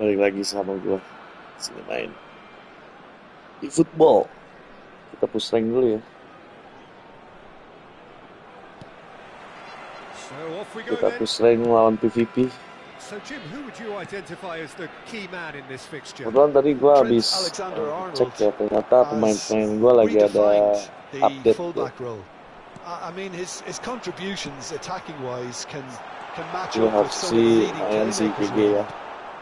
Balik lagi sama gue sini main eFootball. Kita push rank dulu ya. So off we go Kita then. push rank lawan PvP. So Jim, who would you identify as the key man in this fixture? Kebetulan tadi gue habis cek ya, ternyata pemain-pemain gue lagi ada update tuh. I mean, his contributions attacking wise can match Gue up with harus some of the sih leading main si playmakers GG now. ya.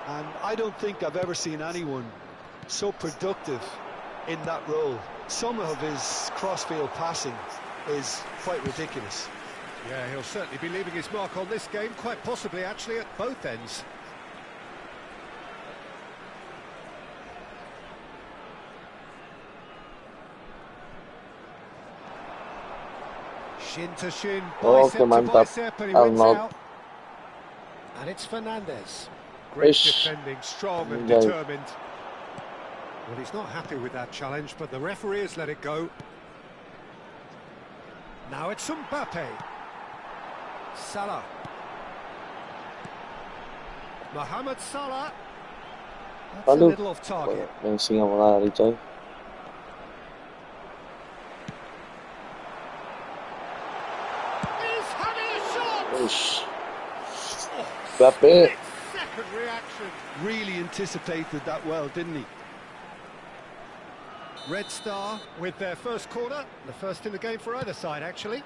And I don't think I've ever seen anyone so productive in that role. Some of his crossfield passing is quite ridiculous. Yeah, he'll certainly be leaving his mark on this game, quite possibly actually at both ends. Shin to shin, bicep to bicep, and he wins out. And it's Fernandez. Great defending, strong and determined. Well, he's not happy with that challenge, but the referee has let it go. Now it's Mbappe. Salah. Mohamed Salah. That's a little off target. Yang singa lari coy. He's having a shot. Mbappe. Second reaction. Really anticipated that well, didn't he? Red Star with their first corner, the first in the game for either side actually.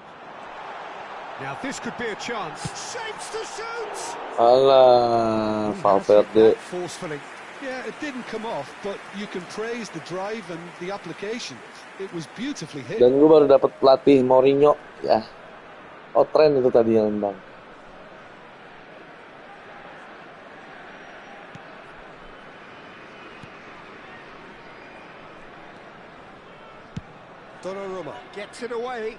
Now this could be a chance. Shapes to shoot. Alah, Valverde. Forcefully. Yeah, it didn't come off, but you can praise the drive and the application. It was beautifully hit. Dan gue baru dapat pelatih Mourinho ya. Oh, tren itu tadi yang bang. Donnarumma gets it away.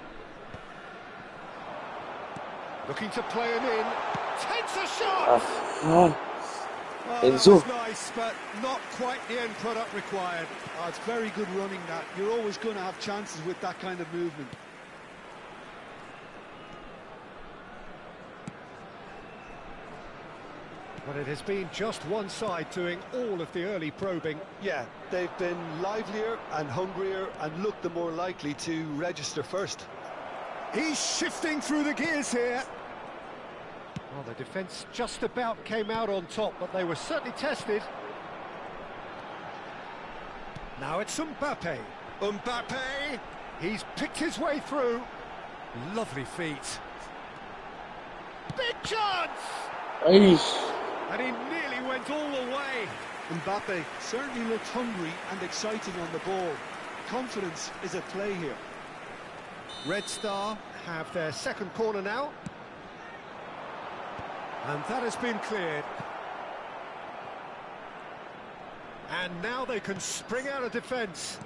Looking to play him in. Takes a shot! Enzo. Nice, but not quite the end product required. Oh, it's very good running that. You're always going to have chances with that kind of movement. But it has been just one side doing all of the early probing. Yeah, they've been livelier and hungrier and looked the more likely to register first. He's shifting through the gears here. Well, the defence just about came out on top, but they were certainly tested. Now it's Mbappe. Mbappe! He's picked his way through. Lovely feet. Big chance! And he nearly went all the way. Mbappe certainly looked hungry and exciting on the ball. Confidence is at play here. Red Star have their second corner now. And that has been cleared. And now they can spring out of defence.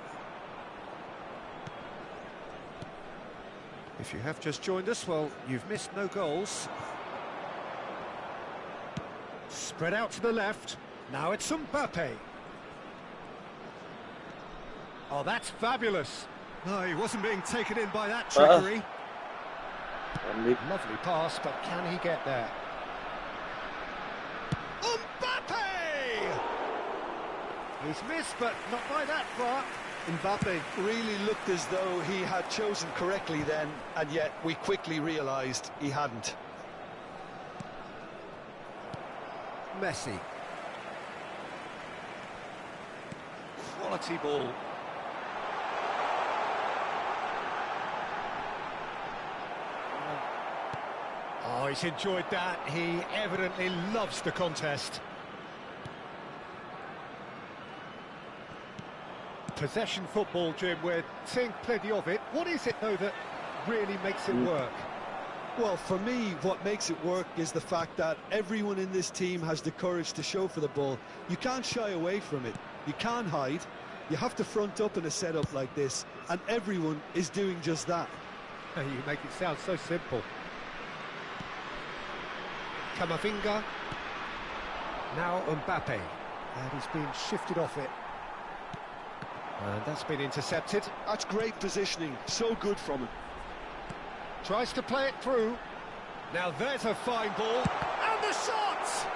If you have just joined us, well, you've missed no goals. Spread out to the left. Now it's Mbappe. Oh, that's fabulous. No, he wasn't being taken in by that trickery. Lovely pass, but can he get there? Mbappe! He's missed, but not by that far. Mbappe really looked as though he had chosen correctly then, and yet we quickly realised he hadn't. Messi. Quality ball. Oh, he's enjoyed that. He evidently loves the contest. Possession football, Jim, we're seeing plenty of it. What is it, though, that really makes it work? Well, for me, what makes it work is the fact that everyone in this team has the courage to show for the ball. You can't shy away from it. You can't hide. You have to front up in a setup like this, and everyone is doing just that. You make it sound so simple. Camavinga. Now Mbappe. And he's been shifted off it. And that's been intercepted. That's great positioning. So good from him. Tries to play it through. Now there's a fine ball. And the shot!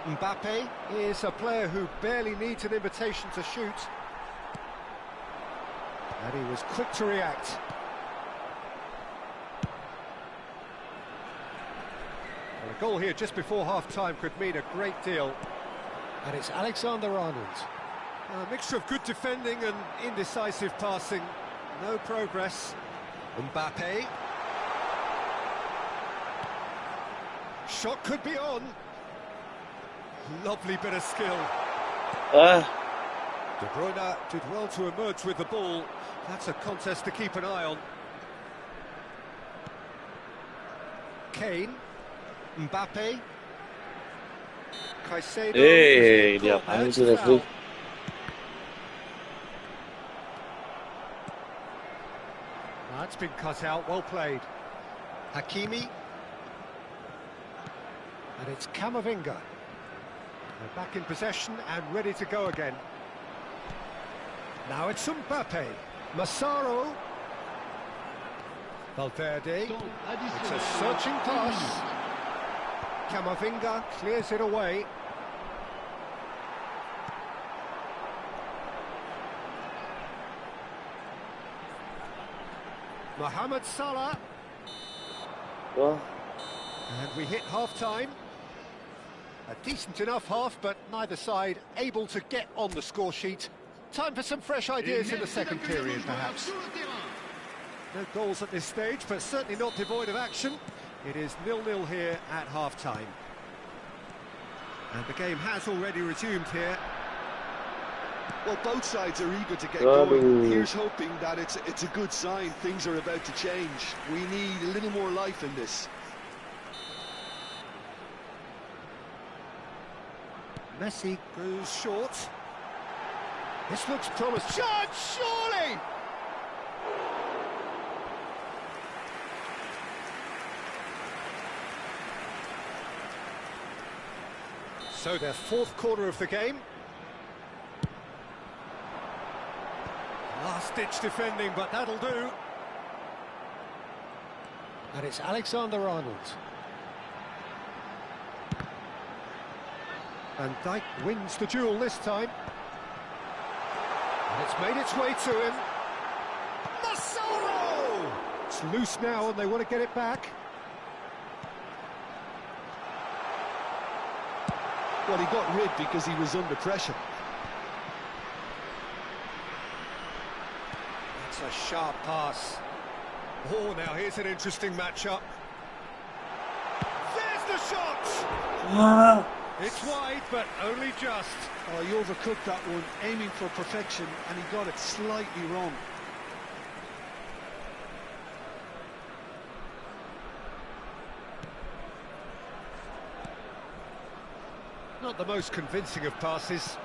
Mbappe is a player who barely needs an invitation to shoot. And he was quick to react. Well, a goal here just before half-time could mean a great deal. And it's Alexander-Arnold. A mixture of good defending and indecisive passing. No progress. Mbappe. Shot could be on. Lovely bit of skill. De Bruyne did well to emerge with the ball. That's a contest to keep an eye on. Kane. Mbappe. Caicedo. Hey, diapain sih referee? That's been cut out, well played. Hakimi. And it's Camavinga. They're back in possession and ready to go again. Now it's Mbappe. Massaro. Valverde. It's a searching pass. Camavinga clears it away. Mohamed Salah. Well, And we hit half-time. A decent enough half, but neither side able to get on the score sheet. Time for some fresh ideas in the second period, perhaps. No goals at this stage, but certainly not devoid of action. It is 0-0 here at half-time. And the game has already resumed here. Well, both sides are eager to get going. Here's hoping that it's a good sign. Things are about to change. We need a little more life in this. Messi goes short. This looks promising. Shot, surely! So their fourth quarter of the game. Last-ditch defending, but that'll do. And it's Alexander-Arnold. Van Dijk wins the duel this time. And it's made its way to him. Massaro! It's loose now and they want to get it back. Well, he got rid because he was under pressure. That's a sharp pass. Oh, now here's an interesting matchup. There's the shot! It's wide, but only just. Oh, he overcooked that one, aiming for perfection, and he got it slightly wrong. Not the most convincing of passes.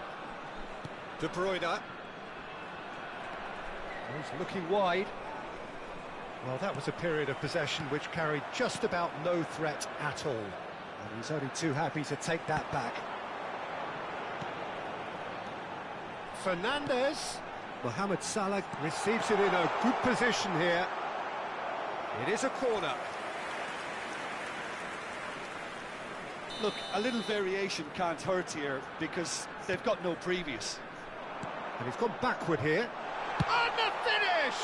De Bruyne. He's looking wide. Well, that was a period of possession which carried just about no threat at all. And he's only too happy to take that back. Fernandes. Mohamed Salah receives it in a good position here. It is a corner. Look, a little variation can't hurt here because they've got no previous. And he's gone backward here. And the finish!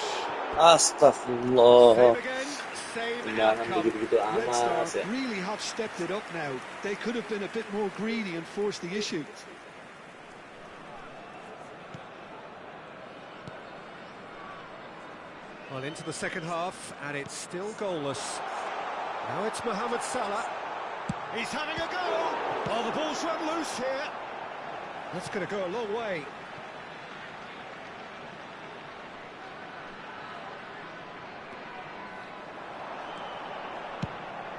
Astagfirullah. Same again, same outcome. Begitu-begitu Red amat Star ya. really have stepped it up now. They could have been a bit more greedy and forced the issue. Well, into the second half, and it's still goalless. Now it's Mohamed Salah. He's having a go! Oh, the ball's run loose here. That's going to go a long way.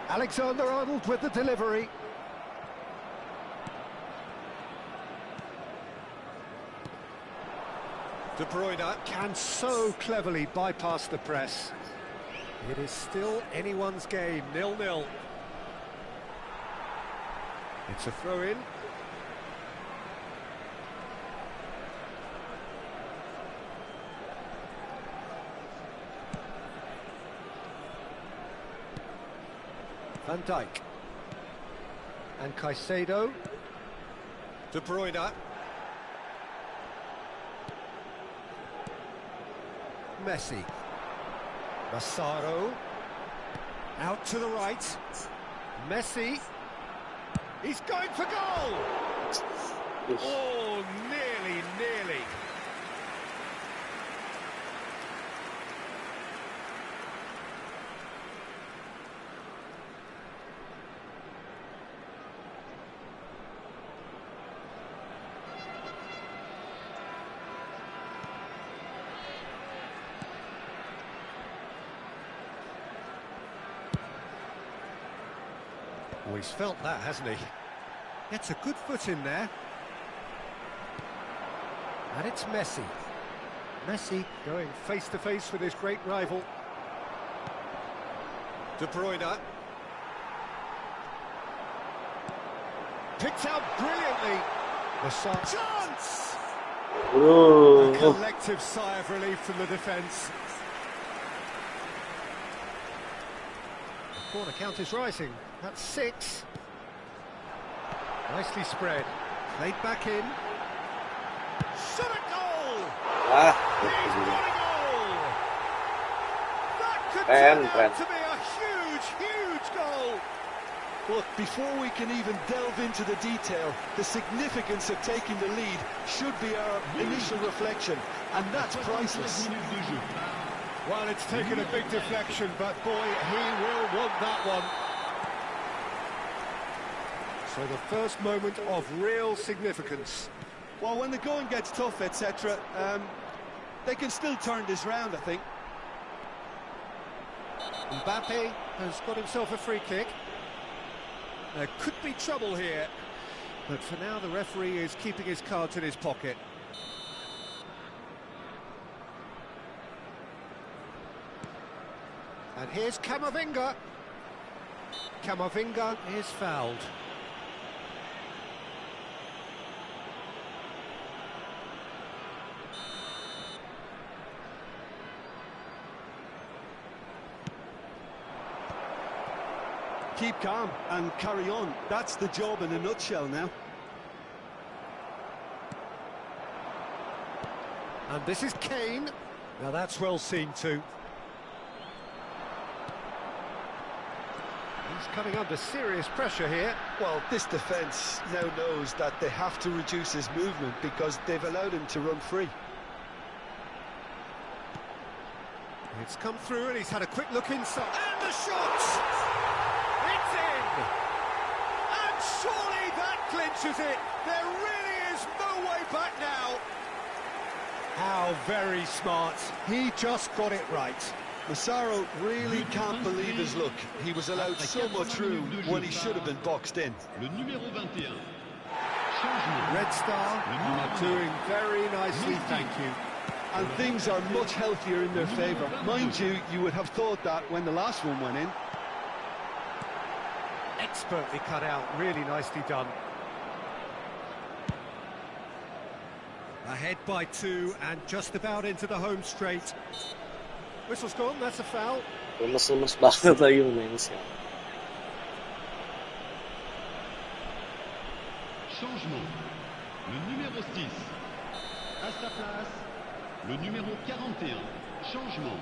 Alexander-Arnold with the delivery. De Bruyne can so cleverly bypass the press. It is still anyone's game, 0-0. It's a throw-in. Van Dijk. And Caicedo. De Bruyne. Messi. Massaro. Out to the right. Messi. He's going for goal! Oh, nearly. Oh, he's felt that, hasn't he? Gets a good foot in there. And it's Messi. Messi going face to face with his great rival. De Bruyne. Picked out brilliantly. The chance! A collective sigh of relief from the defence. The corner count is rising. That's 6. Nicely spread. Played back in. Shot a goal! He's got a goal! That could turn out to be a huge goal! Look, before we can even delve into the detail, the significance of taking the lead should be our initial reflection, and that's priceless. Well, it's taken a big deflection, but boy, he will want that one. So the first moment of real significance. Well, when the going gets tough, etc., they can still turn this round, I think. Mbappe has got himself a free kick. There could be trouble here, but for now the referee is keeping his cards in his pocket. And here's Camavinga. Camavinga is fouled. Keep calm and carry on. That's the job in a nutshell now. And this is Kane. Now that's well seen too. He's coming under serious pressure here. Well, this defence now knows that they have to reduce his movement because they've allowed him to run free. It's come through and he's had a quick look inside. And the shot! It's in! And surely that clinches it! There really is no way back now! How very smart. He just got it right. Massaro really can't believe his luck. He was allowed so much room when he should have been boxed in. Red Star are doing very nicely, thank you. And things are much healthier in their favour. Mind you, you would have thought that when the last one went in. Expertly cut out, really nicely done. Ahead by 2 and just about into the home straight. Whistle's gone, that's a foul. Lemes banget lagi mainnya. Changement. Le numéro 6. À sa place, le numéro 41. Changement.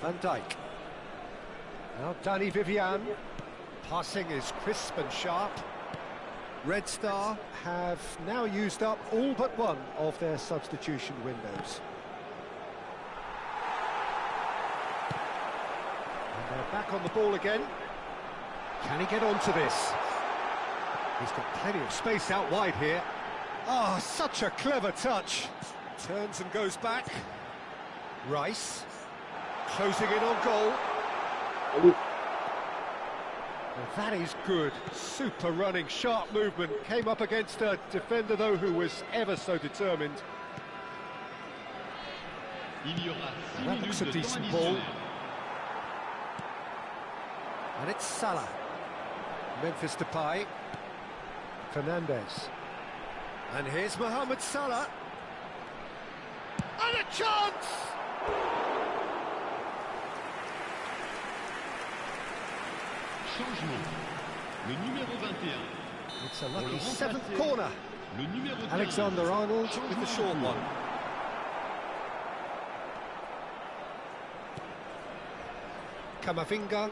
Van Dijk. Now Danny Vivian. Passing is crisp and sharp. Red Star have now used up all but one of their substitution windows. And they're back on the ball again. Can he get onto this? He's got plenty of space out wide here. Oh, such a clever touch. Turns and goes back. Rice. Closing in on goal. Well, that is good. Super running, sharp movement. Came up against a defender, though, who was ever so determined. That looks a decent ball. And it's Salah. Memphis Depay. Fernandez. And here's Mohamed Salah. And a chance! Changement. Le numéro 21. It's a lucky seventh corner. Alexander-Arnold with the short one. Camavinga.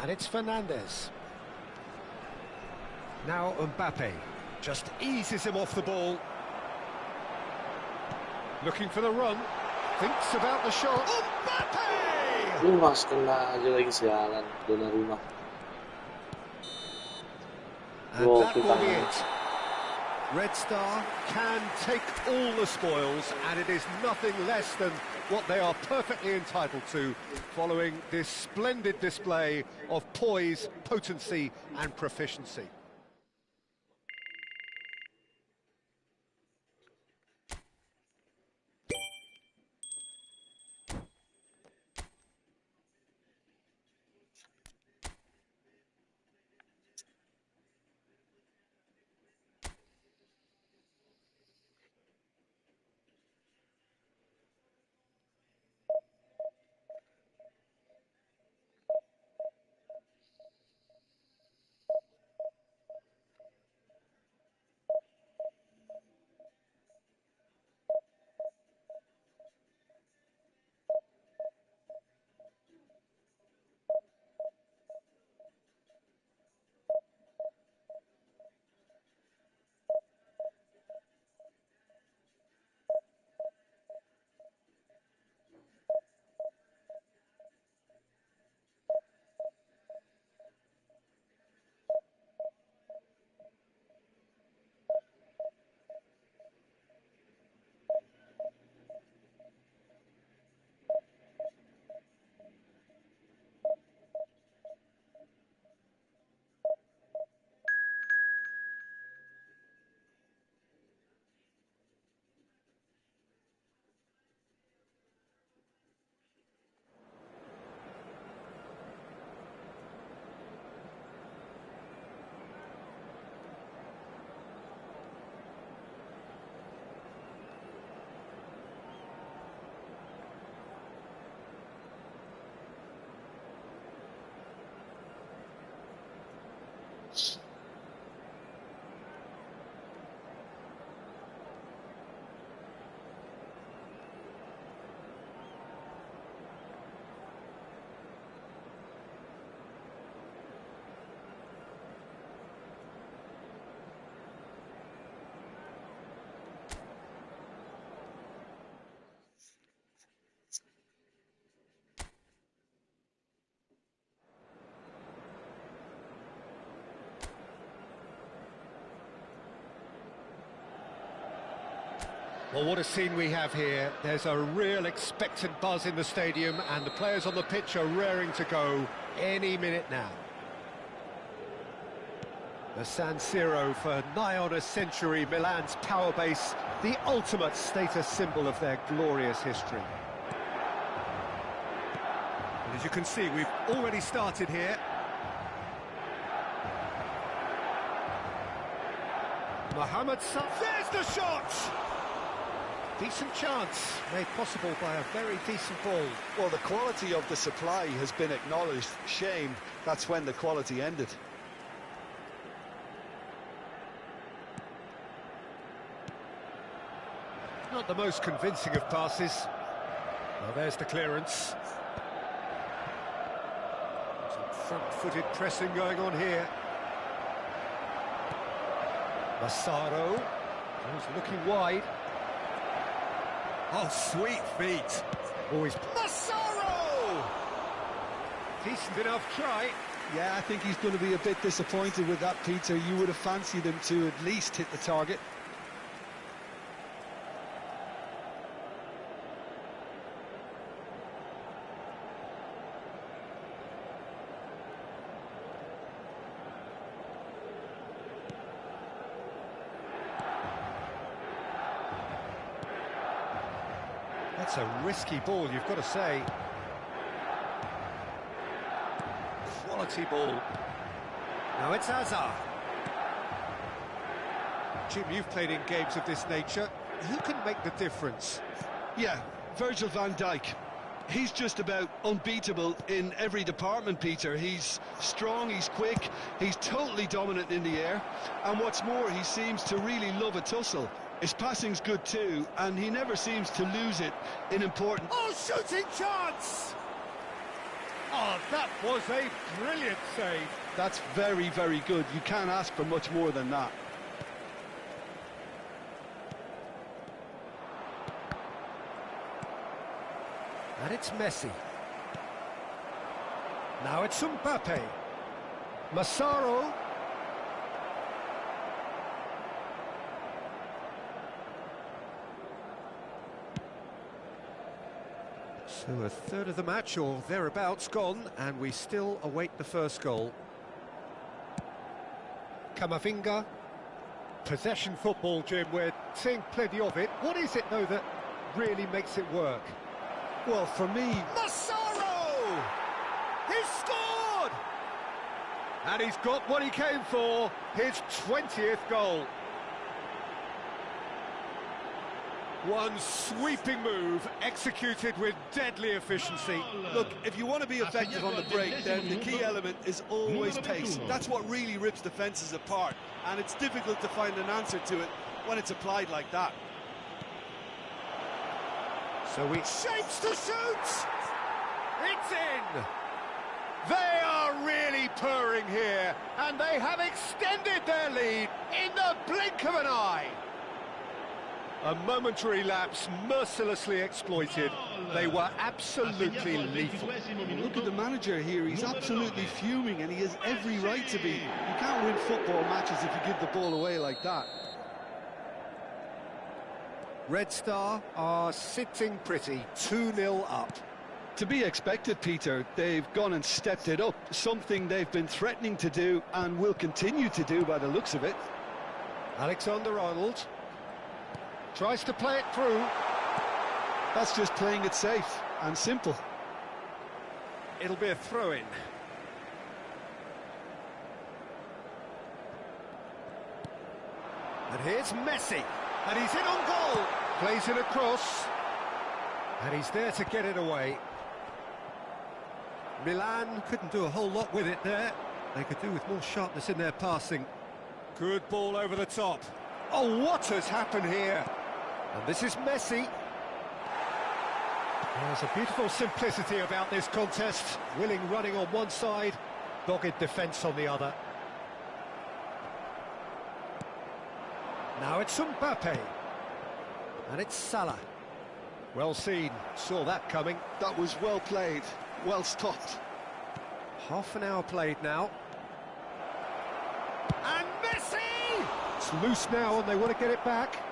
And it's Fernandes. Now Mbappe. Just eases him off the ball. Looking for the run. Thinks about the shot. Mbappe! Lumas kena aja lagi sialan Donnarumma. And that will be it. Red Star can take all the spoils, and it is nothing less than what they are perfectly entitled to, following this splendid display of poise, potency and proficiency. Well, what a scene we have here. There's a real expectant buzz in the stadium, and the players on the pitch are raring to go any minute now. The San Siro for nigh on a century, Milan's power base, the ultimate status symbol of their glorious history. And as you can see, we've already started here. Mohamed Salah, there's the shot! Decent chance, made possible by a very decent ball. Well, the quality of the supply has been acknowledged. Shame, that's when the quality ended. Not the most convincing of passes. Well, there's the clearance. Some front-footed pressing going on here. Massaro. He's looking wide. Oh, sweet feet. Always Massaro! Decent enough try. Yeah, I think he's going to be a bit disappointed with that, Peter. You would have fancied him to at least hit the target. That's a risky ball, you've got to say. Quality ball. Now it's Hazard. Jim, you've played in games of this nature. Who can make the difference? Yeah, Virgil van Dijk. He's just about unbeatable in every department, Peter. He's strong, he's quick, he's totally dominant in the air, and what's more, he seems to really love a tussle. His passing's good too, and he never seems to lose it in important... Oh, shooting chance! Oh, that was a brilliant save. That's very, very good. You can't ask for much more than that. And it's Messi. Now it's SAMPAI. Massaro. So a third of the match or thereabouts gone, and we still await the first goal. Camavinga. Possession football, Jim, we're seeing plenty of it. What is it, though, that really makes it work? Well, for me... Massaro! He's scored! And he's got what he came for, his 20th goal. One sweeping move, executed with deadly efficiency. Look, if you want to be effective on the break, then the key element is always pace. That's what really rips defences apart, and it's difficult to find an answer to it when it's applied like that. So he shapes to shoot! It's in! They are really purring here, and they have extended their lead in the blink of an eye. A momentary lapse mercilessly exploited. They were absolutely lethal. Look at the manager here, he's absolutely fuming, and he has every right to be. You can't win football matches if you give the ball away like that. Red Star are sitting pretty, 2-0 up. To be expected, Peter. They've gone and stepped it up, something they've been threatening to do and will continue to do by the looks of it. Alexander-Arnold tries to play it through. That's just playing it safe and simple. It'll be a throw-in. And here's Messi. And he's in on goal. Plays it across. And he's there to get it away. Milan couldn't do a whole lot with it there. They could do with more sharpness in their passing. Good ball over the top. Oh, what has happened here? And this is Messi. There's a beautiful simplicity about this contest. Willing running on one side, dogged defence on the other. Now it's SAMPAI. And it's Salah. Well seen, saw that coming. That was well played, well stopped. Half an hour played now. And Messi! It's loose now and they want to get it back.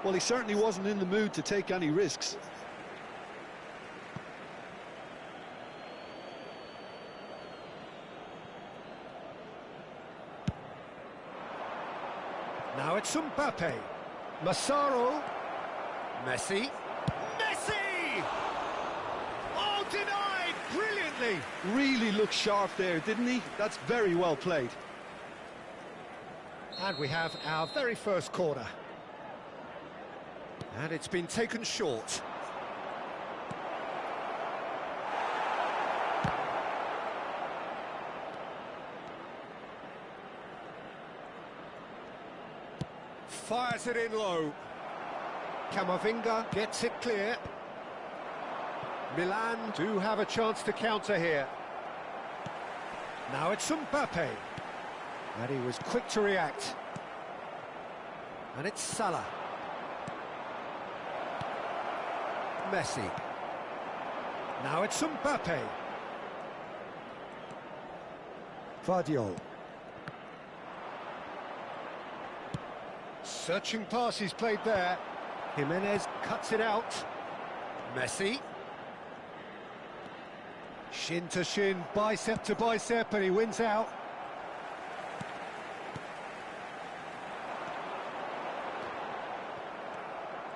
Well, he certainly wasn't in the mood to take any risks. Now it's SAMPAI. Massaro. Messi. Messi! Oh, denied brilliantly. Really looked sharp there, didn't he? That's very well played. And we have our very first corner. And it's been taken short. Fires it in low. Camavinga gets it clear. Milan do have a chance to counter here. Now it's SAMPAI. And he was quick to react. And it's Salah. Messi. Now it's SAMPAI. Divideo. Searching pass he's played there. Jimenez cuts it out. Messi. Shin to shin, bicep to bicep, and he wins out.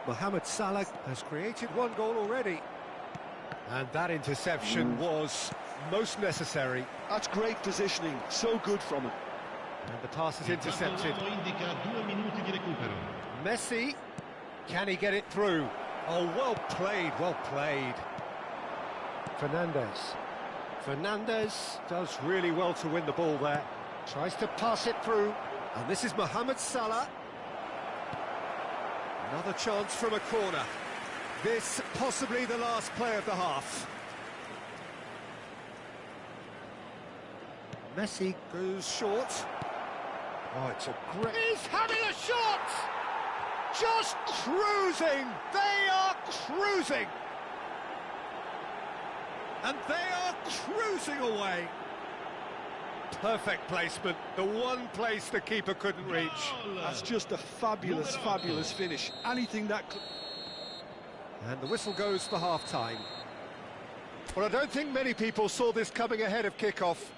Mohamed Salah has created one goal already. And that interception was most necessary. That's great positioning, so good from him. And the pass is intercepted. Messi, can he get it through? Oh, well played, well played. Fernandez. Fernandez does really well to win the ball there. Tries to pass it through. And this is Mohamed Salah. Another chance from a corner. This possibly the last play of the half. Messi goes short. Oh, it's a great... He's having a shot! Just cruising! They are cruising! And they are cruising away. Perfect placement, the one place the keeper couldn't reach. That's just a fabulous, fabulous finish. Anything that... And the whistle goes for half-time. Well, I don't think many people saw this coming ahead of kick-off.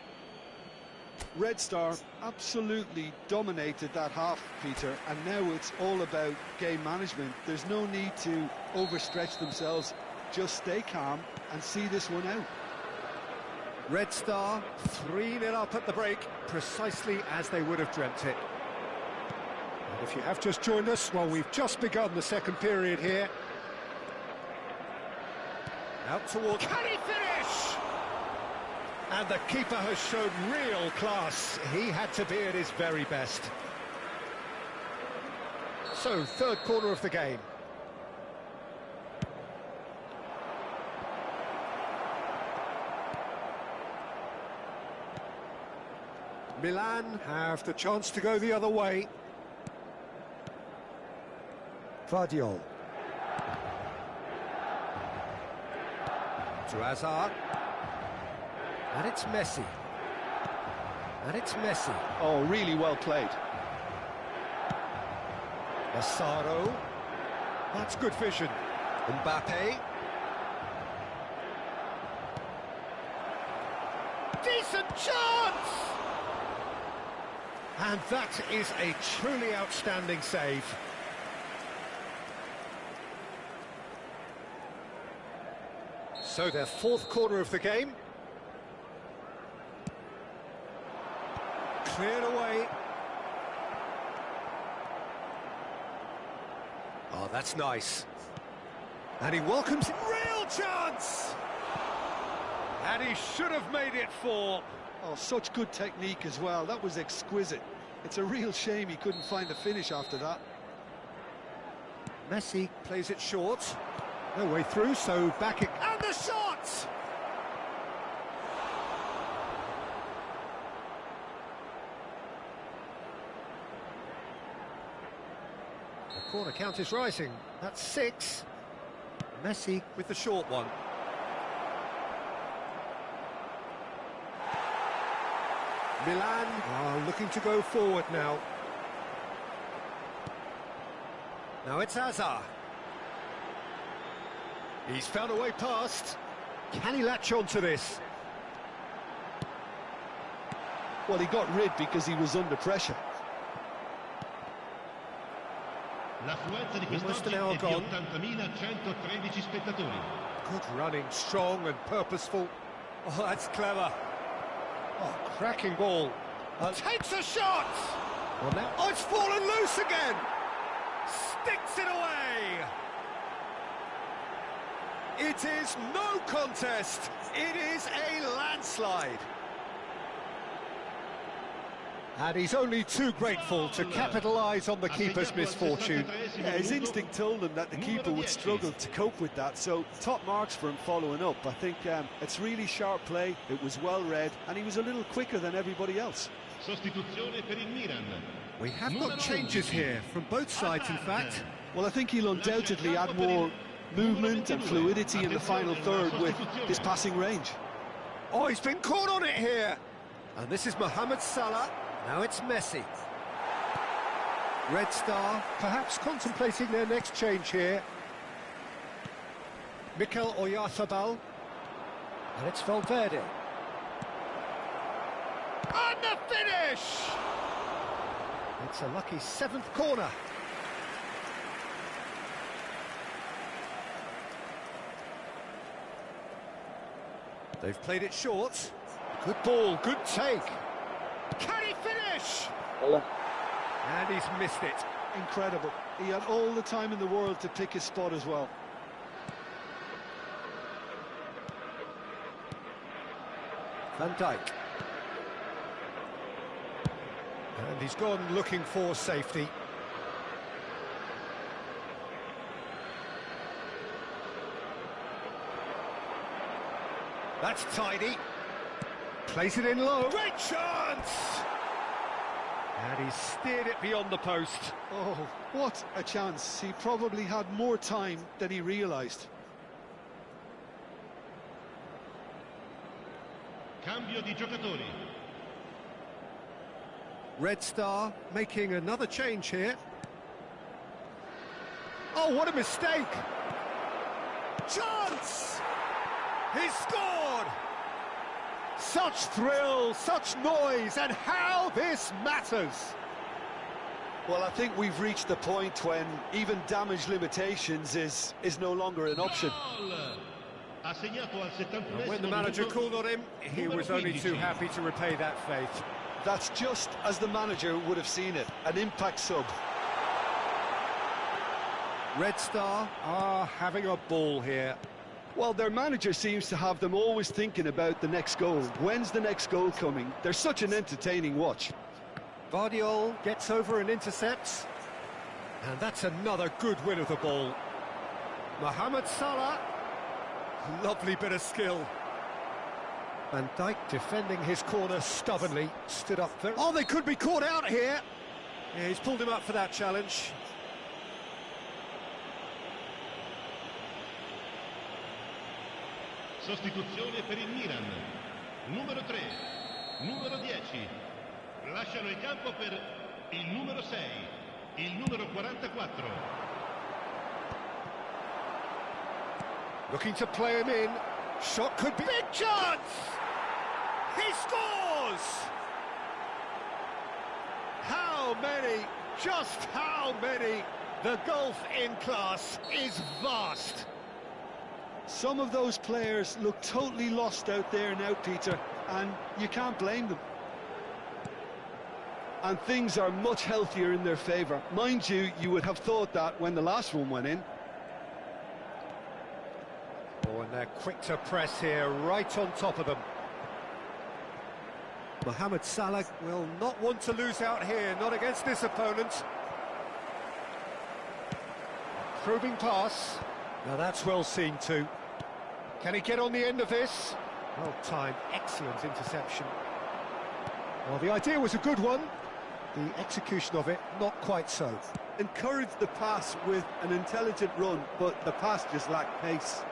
Red Star absolutely dominated that half, Peter, and now it's all about game management. There's no need to overstretch themselves. Just stay calm and see this one out. Red Star 3-0 up at the break, precisely as they would have dreamt it. And if you have just joined us, well, we've just begun the second period here. Out towards... Can he finish? And the keeper has shown real class. He had to be at his very best. So, third quarter of the game. Milan have the chance to go the other way. Vardiol. To Hazard. And it's Messi. And it's Messi. Oh, really well played. Massaro. That's good vision. Mbappe. Decent chance! And that is a truly outstanding save. So their fourth quarter of the game. Cleared away. Oh, that's nice. And he welcomes it. Real chance! And he should have made it 4. Oh, such good technique as well. That was exquisite. It's a real shame he couldn't find the finish after that. Messi plays it short. No way through, so back it... And the shot! The corner count is rising. That's 6. Messi with the short one. Milan are looking to go forward now. Now it's Hazard. He's found a way past. Can he latch on to this? Well, he got rid because he was under pressure. Almost an hour gone. Good running, strong and purposeful. Oh, that's clever. Oh, cracking ball. Takes a shot! Well, now... Oh, it's fallen loose again! Sticks it away! It is no contest. It is a landslide. And he's only too grateful to capitalise on the keeper's misfortune. Yeah, his instinct told him that the keeper would struggle to cope with that, so top marks for him following up. I think it's really sharp play, it was well read, and he was a little quicker than everybody else. We have got changes here, from both sides in fact. Well, I think he'll undoubtedly add more movement and fluidity in the final third with his passing range. Oh, he's been caught on it here! And this is Mohamed Salah. Now it's Messi. Red Star perhaps contemplating their next change here. Mikel Oyarzabal. And it's Valverde. And the finish! It's a lucky 7th corner. They've played it short. Good ball, good take. Can he finish? Hello. And he's missed it. Incredible. He had all the time in the world to pick his spot as well. Van Dijk. And he's gone looking for safety. That's tidy. Plays it in low. Great chance! And he steered it beyond the post. Oh, what a chance. He probably had more time than he realised. Cambio di giocatori. Red Star making another change here. Oh, what a mistake! Chance! He scored! Such thrill, such noise, and how this matters! Well, I think we've reached the point when even damage limitations is no longer an option. And when the manager called on him, he was only too happy to repay that faith. That's just as the manager would have seen it, an impact sub. Red Star are having a ball here. Well, their manager seems to have them always thinking about the next goal. When's the next goal coming? They're such an entertaining watch. Vardiol gets over and intercepts. And that's another good win of the ball. Mohamed Salah. Lovely bit of skill. Van Dijk defending his corner stubbornly. Stood up there. Oh, they could be caught out here. Yeah, he's pulled him up for that challenge. Sostituzione per il Milan. Numero 3, numero 10. Lasciano il campo per il numero 6, il numero 44. Looking to play him in. Shot could be... Big chance! He scores! How many? Just how many? The gulf in class is vast. Some of those players look totally lost out there now, Peter, and you can't blame them. And things are much healthier in their favour. Mind you, you would have thought that when the last one went in. Oh, and they're quick to press here, right on top of them. Mohamed Salah will not want to lose out here, not against this opponent. Probing pass. Now that's well seen too. Can he get on the end of this? Well timed, excellent interception. Well, the idea was a good one. The execution of it, not quite so. Encouraged the pass with an intelligent run, but the pass just lacked pace.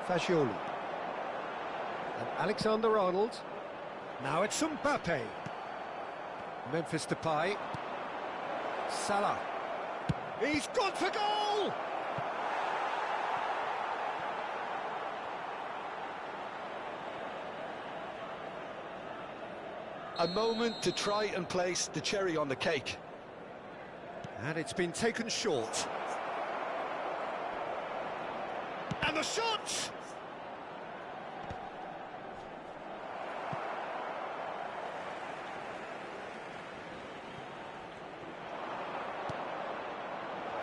Fagioli. And Alexander-Arnold. Now it's Mbappe. Memphis Depay. Salah. He's gone for goal! A moment to try and place the cherry on the cake. And it's been taken short. And the shot!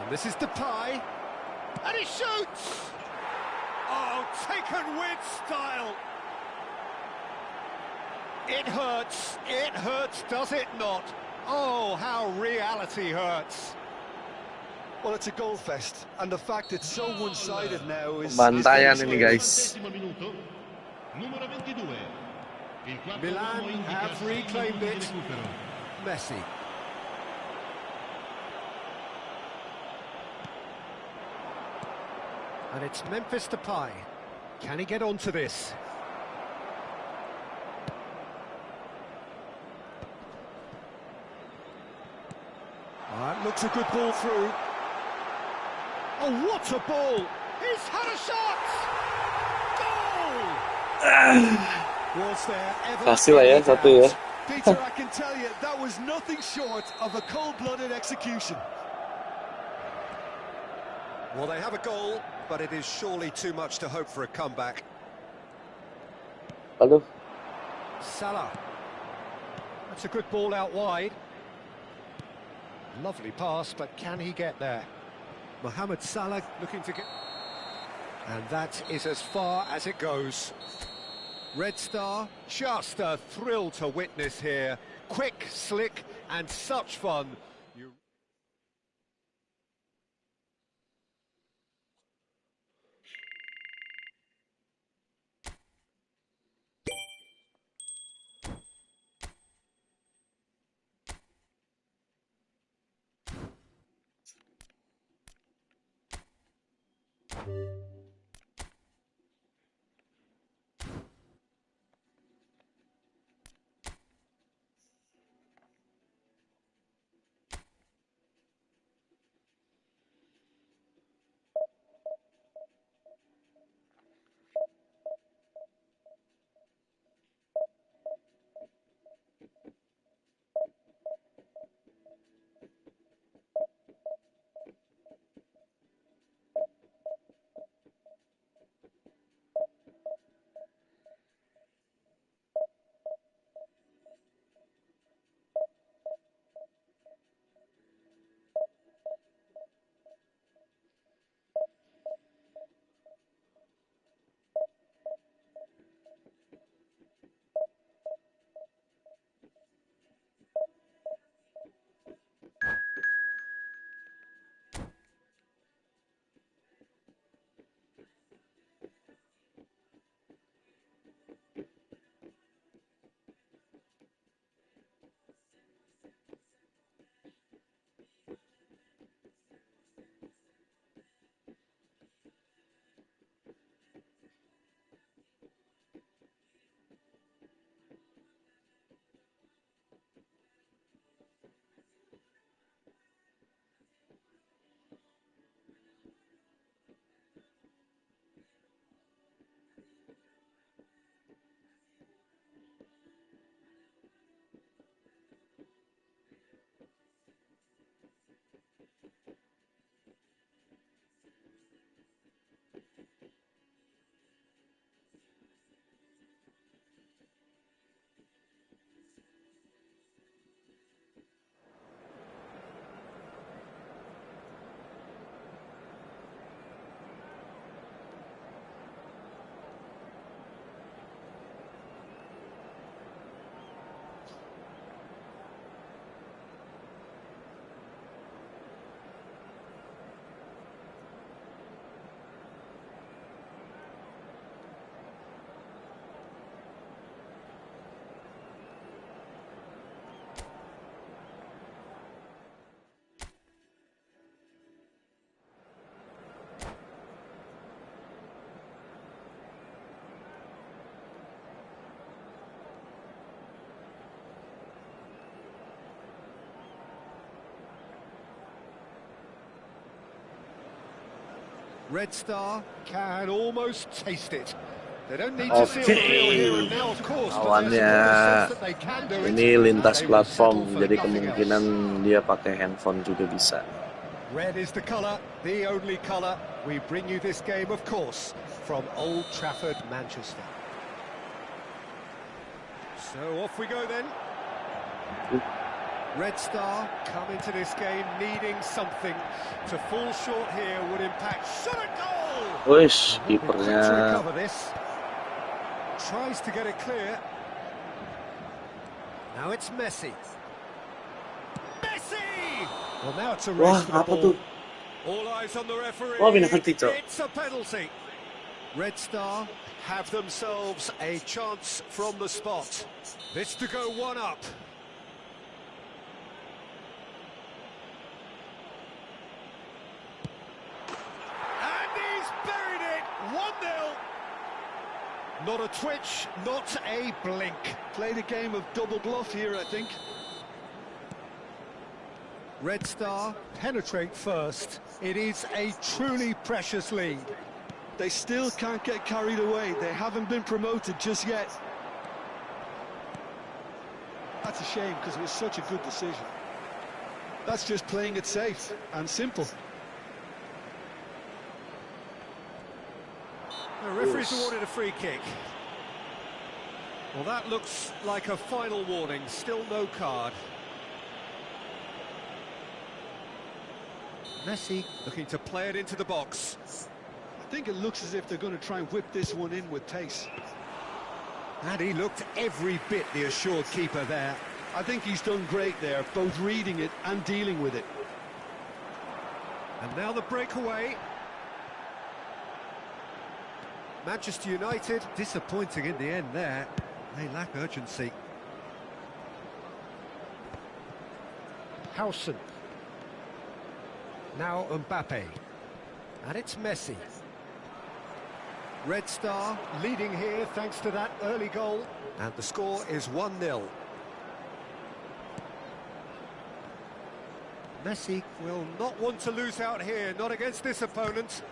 And this is Depay. And he shoots! Oh, taken with style! It hurts, does it not? Oh, how reality hurts. Well, it's a goal fest, and the fact it's so one-sided now is... Bantayan ini, guys. Milan have reclaimed it. Messi. And it's Memphis Depay. Can he get onto this? That looks a good ball through. Oh, what a ball! He's had a shot! Goal! Was there ever Kasih lah ya, satu ya. Peter, I can tell you, that was nothing short of a cold-blooded execution. Well, they have a goal, but it is surely too much to hope for a comeback. Aduh. Salah. That's a good ball out wide. Lovely pass, but can he get there? Mohamed Salah looking to get... And that is as far as it goes. Red Star, just a thrill to witness here. Quick, slick, and such fun. Red Star can almost taste it. They don't need to seal the deal here and now, of course, but there's a sense that they can do it. Ini lintas platform, jadi kemungkinan dia pakai handphone juga bisa. Red is the colour, the only colour. We bring you this game, of course, from Old Trafford, Manchester. So off we go then. Red Star come into this game needing something. To fall short here would impact. Shot a goal! Wish, kipernya. Tries to get it clear. Now it's Messi. Messi! Well, now it's a race for the ball. All eyes on the referee. It's a penalty. Red Star have themselves a chance from the spot. This to go one up. And he's buried it. 1-0. Not a twitch, not a blink. Played a game of double bluff here, I think. Red Star penetrate first. It is a truly precious lead. They still can't get carried away. They haven't been promoted just yet. That's a shame because it was such a good decision. That's just playing it safe and simple. The referee's awarded a free kick. Well, that looks like a final warning. Still no card. Messi looking to play it into the box. I think it looks as if they're going to try and whip this one in with pace. And he looked every bit the assured keeper there. I think he's done great there, both reading it and dealing with it. And now the breakaway. Manchester United, disappointing in the end there. They lack urgency. Howson. Now Mbappe. And it's Messi. Red Star leading here thanks to that early goal. And the score is 1-0. Messi will not want to lose out here, not against this opponent.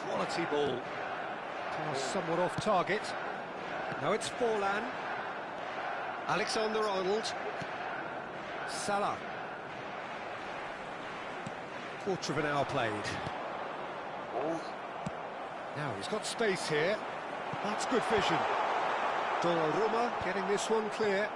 Quality ball. Pass somewhat off target. Now it's Forlan. Alexander-Arnold. Salah. Quarter of an hour played. Now he's got space here. That's good vision. Donnarumma getting this one clear.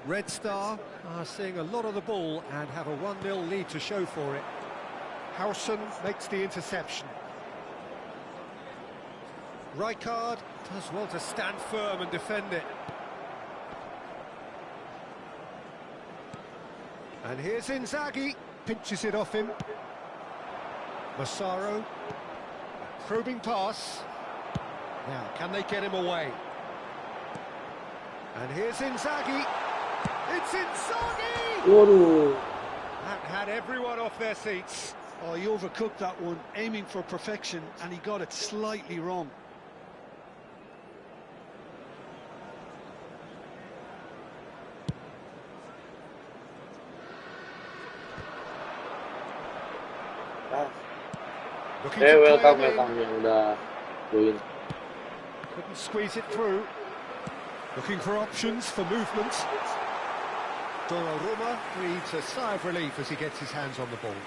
Red Star are seeing a lot of the ball and have a 1-0 lead to show for it. Howson makes the interception. Rijkaard does well to stand firm and defend it. And here's Inzaghi, pinches it off him. Massaro, probing pass. Now, can they get him away? And here's Inzaghi. It's Inzaghi! Waduh. That had everyone off their seats. Oh, he overcooked that one, aiming for perfection, and he got it slightly wrong. Looking to welcome play yang udah join. Couldn't squeeze it through. Looking for options for movement. Donnarumma breathes a sigh of relief as he gets his hands on the ball.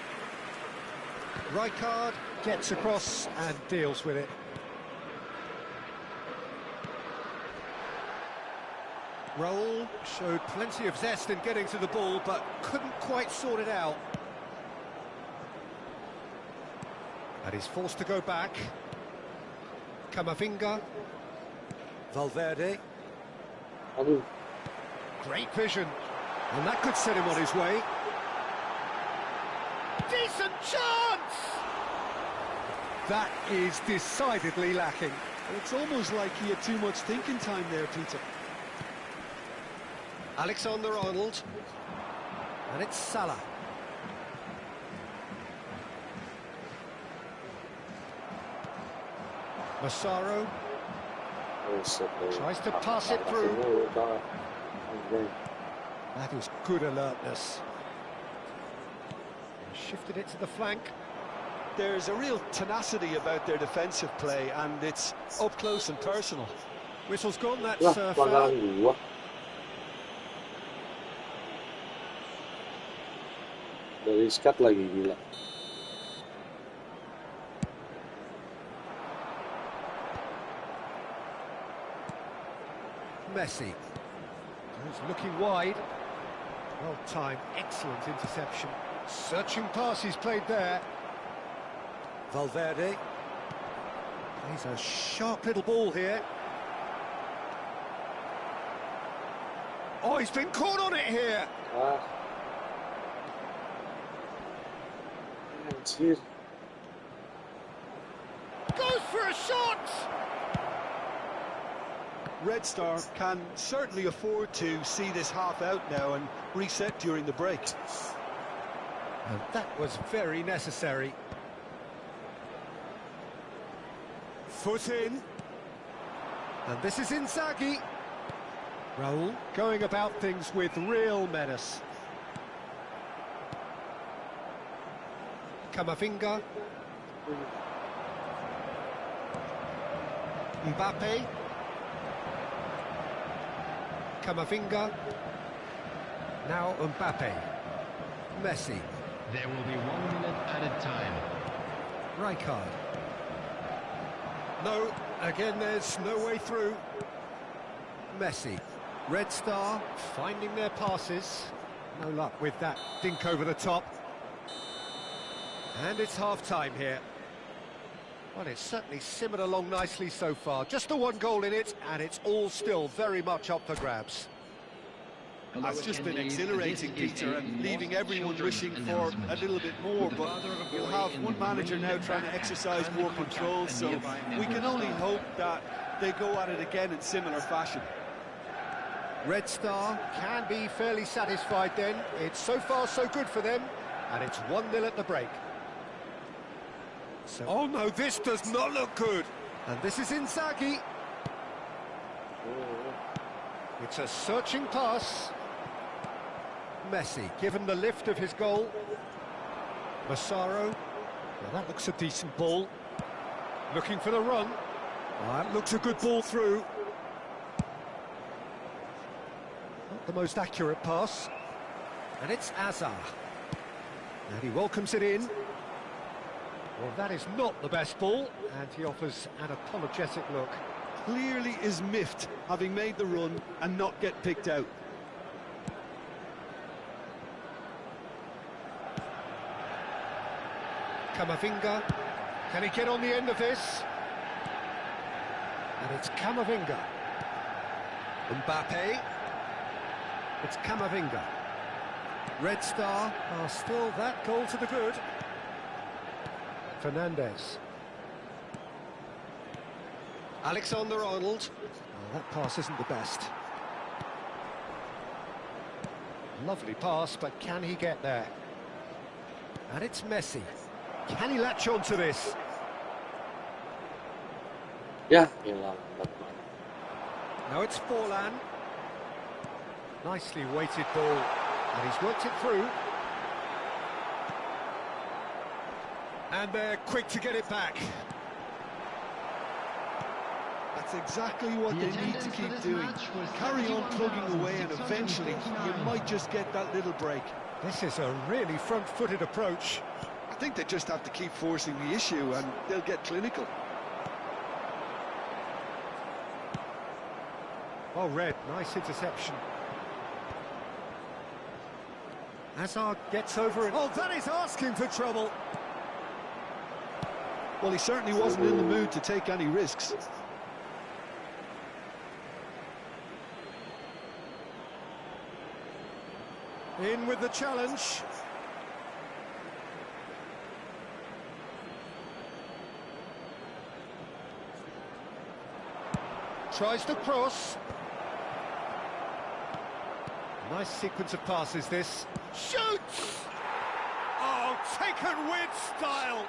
Rijkaard gets across and deals with it. Raul showed plenty of zest in getting to the ball, but couldn't quite sort it out. And he's forced to go back. Camavinga. Valverde. Aduh. Great vision. And that could set him on his way. Decent chance! That is decidedly lacking. It's almost like he had too much thinking time there, Peter. Alexander-Arnold. And it's Salah. Massaro. Tries to pass it through. That is good alertness. Shifted it to the flank. There's a real tenacity about their defensive play, and it's up close and personal. Whistle's gone, that's Lah, foul. pelanggaran gua. Dari skat lagi, gila. Messi. He's looking wide. Well timed, excellent interception. Searching pass he's played there. Valverde. He's a sharp little ball here. Oh, he's been caught on it here. Anjir. Goes for a shot. Red Star can certainly afford to see this half out now and reset during the break. And that was very necessary. Foot in. And this is Inzaghi. Raul going about things with real menace. Camavinga. Mbappe. Camavinga. Now Mbappe. Messi. There will be 1 minute added time. Rijkaard. No, again there's no way through. Messi. Red Star finding their passes. No luck with that dink over the top. And it's half-time here. Well, it's certainly simmered along nicely so far. Just the one goal in it, and it's all still very much up for grabs. It's just been exhilarating, Peter, and leaving everyone wishing for a little bit more, but you'll have one manager now trying to exercise more control, so we can only hope that they go at it again in similar fashion. Red Star can be fairly satisfied then. It's so far so good for them, and it's 1-0 at the break. So, oh no, this does not look good. And this is Inzaghi. It's a searching pass. Messi given the lift of his goal. Massaro. Well, that looks a decent ball. Looking for the run. That looks a good ball through. Not the most accurate pass. And it's Azar. And he welcomes it in. Well, that is not the best ball, and he offers an apologetic look. Clearly is miffed, having made the run and not get picked out. Camavinga. Can he get on the end of this? And it's Camavinga. Mbappe. It's Camavinga. Red Star are still that goal to the good. Fernandez. Alexander-Arnold. Oh, that pass isn't the best. Lovely pass, but can he get there? And it's Messi. Can he latch on to this? Ya, hilang. Now it's Forlan. Nicely weighted ball. And he's worked it through. And they're quick to get it back. That's exactly what they need to keep doing. Carry on plugging away, and eventually you might just get that little break. This is a really front-footed approach. I think they just have to keep forcing the issue and they'll get clinical. Oh, Red, nice interception. Hazard gets over it. Oh, that is asking for trouble. Well, he certainly wasn't in the mood to take any risks. In with the challenge. Tries to cross. Nice sequence of passes, this. Shoots! Oh, taken with style.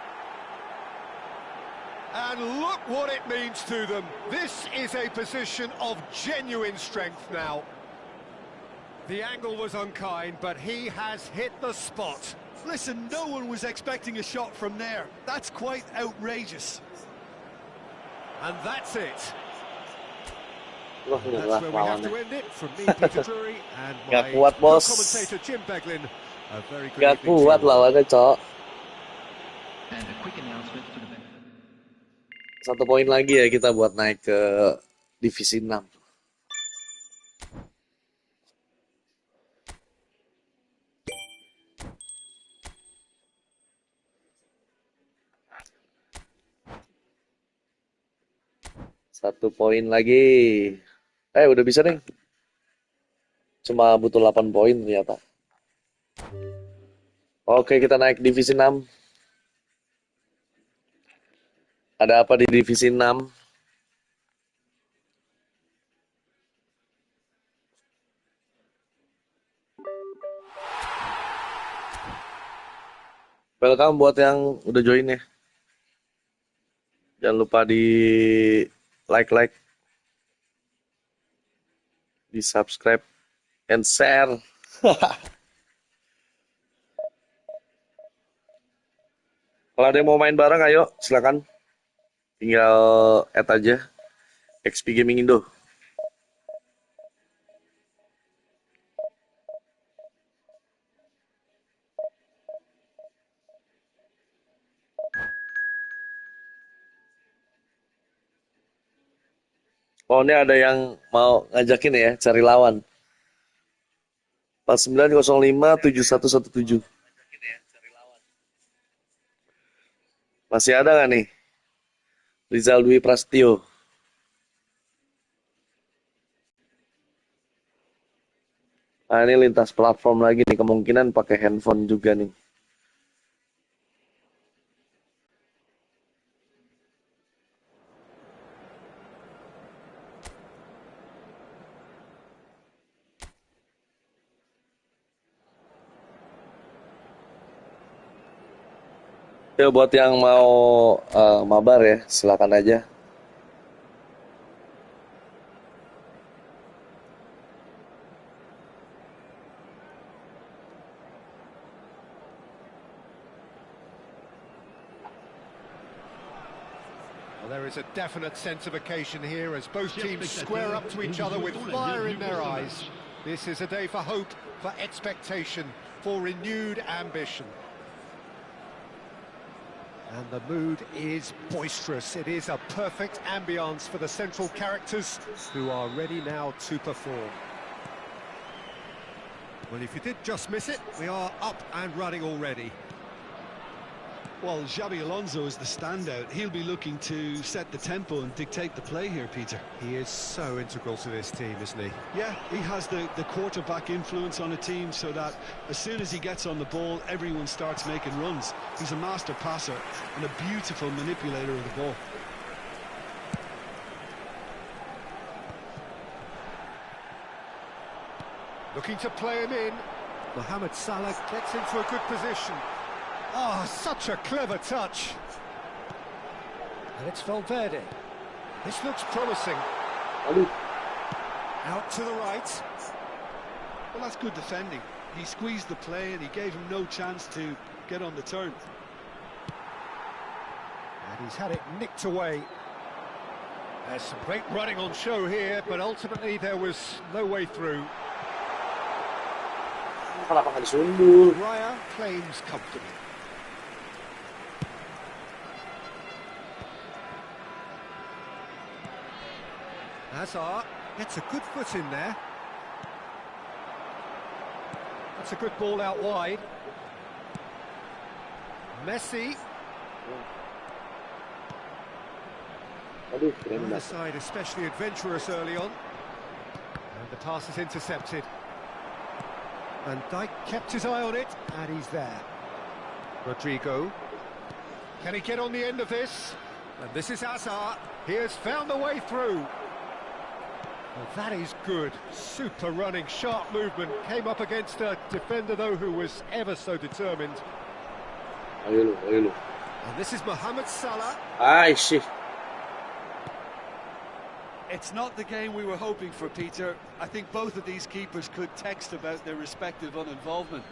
And look what it means to them. This is a position of genuine strength now. The angle was unkind, but he has hit the spot. Listen, no one was expecting a shot from there. That's quite outrageous. And that's it. Wah, That's where we have to end it. From me, Peter Drury, and my kuat, bos. commentator Jim Beglin. A very good Gak evening to kuat you all. lawannya, Cok. And a quick announcement to the benefit. 1 poin lagi ya kita buat naik ke divisi 6. Satu poin lagi. Udah bisa deh. Cuma butuh 8 poin ternyata. Oke, kita naik divisi 6. Ada apa di divisi 6? Welcome buat yang udah join ya. Jangan lupa di like, di subscribe, and share. Kalau ada yang mau main bareng, ayo silakan. Tinggal add aja XP Gaming Indo. Oh, ini ada yang mau ngajakin ya, cari lawan. 49057117. Masih ada nggak nih? Rizal Dwi Prastio. Nah, ini lintas platform lagi nih, kemungkinan pakai handphone juga nih. Ya buat yang mau mabar ya, silakan aja. Well, there is a definite sense of occasion here as both teams square up to each other with fire in their eyes. This is a day for hope, for expectation, for renewed ambition. And the mood is boisterous. It is a perfect ambience for the central characters who are ready now to perform. Well, if you did just miss it, we are up and running already. Well, Xabi Alonso is the standout. He'll be looking to set the tempo and dictate the play here, Peter. He is so integral to this team, isn't he? Yeah, he has the quarterback influence on a team so that as soon as he gets on the ball, everyone starts making runs. He's a master passer and a beautiful manipulator of the ball. Looking to play him in. Mohamed Salah gets into a good position. Oh, such a clever touch. And it's Valverde. This looks promising. Out to the right. Well, that's good defending. He squeezed the play and he gave him no chance to get on the turn. And he's had it nicked away. There's some great running on show here, but ultimately there was no way through. Raya claims comfortably. Hazard gets a good foot in there. That's a good ball out wide. Messi. The side especially adventurous early on. And the pass is intercepted. And Dijk kept his eye on it, and he's there. Rodrigo. Can he get on the end of this? And this is Hazard. He has found a way through. Well, that is good. Super running, sharp movement. Came up against a defender, though, who was ever so determined. And this is Mohamed Salah. Ay, shit. It's not the game we were hoping for, Peter. I think both of these keepers could text about their respective uninvolvement.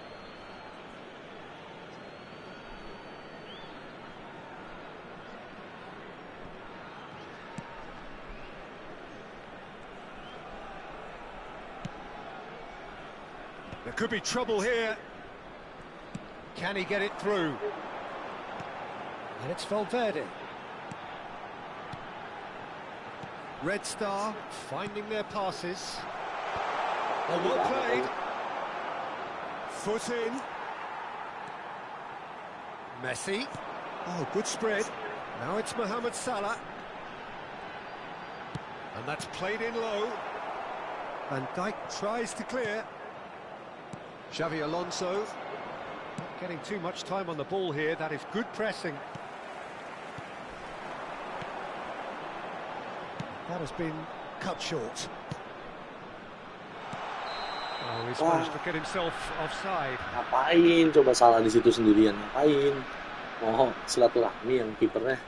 There could be trouble here. Can he get it through? And it's Valverde. Red Star finding their passes. Oh, well played. Foot in. Messi. Oh, good spread. Now it's Mohamed Salah. And that's played in low. And Dijk tries to clear. Xabi Alonso. Not getting too much time on the ball here. That is good pressing. That has been cut short. Oh, he's managed to get himself offside. Ngapain coba Salah di situ sendirian? Ngapain? Oh, silaturahmi yang kipernya.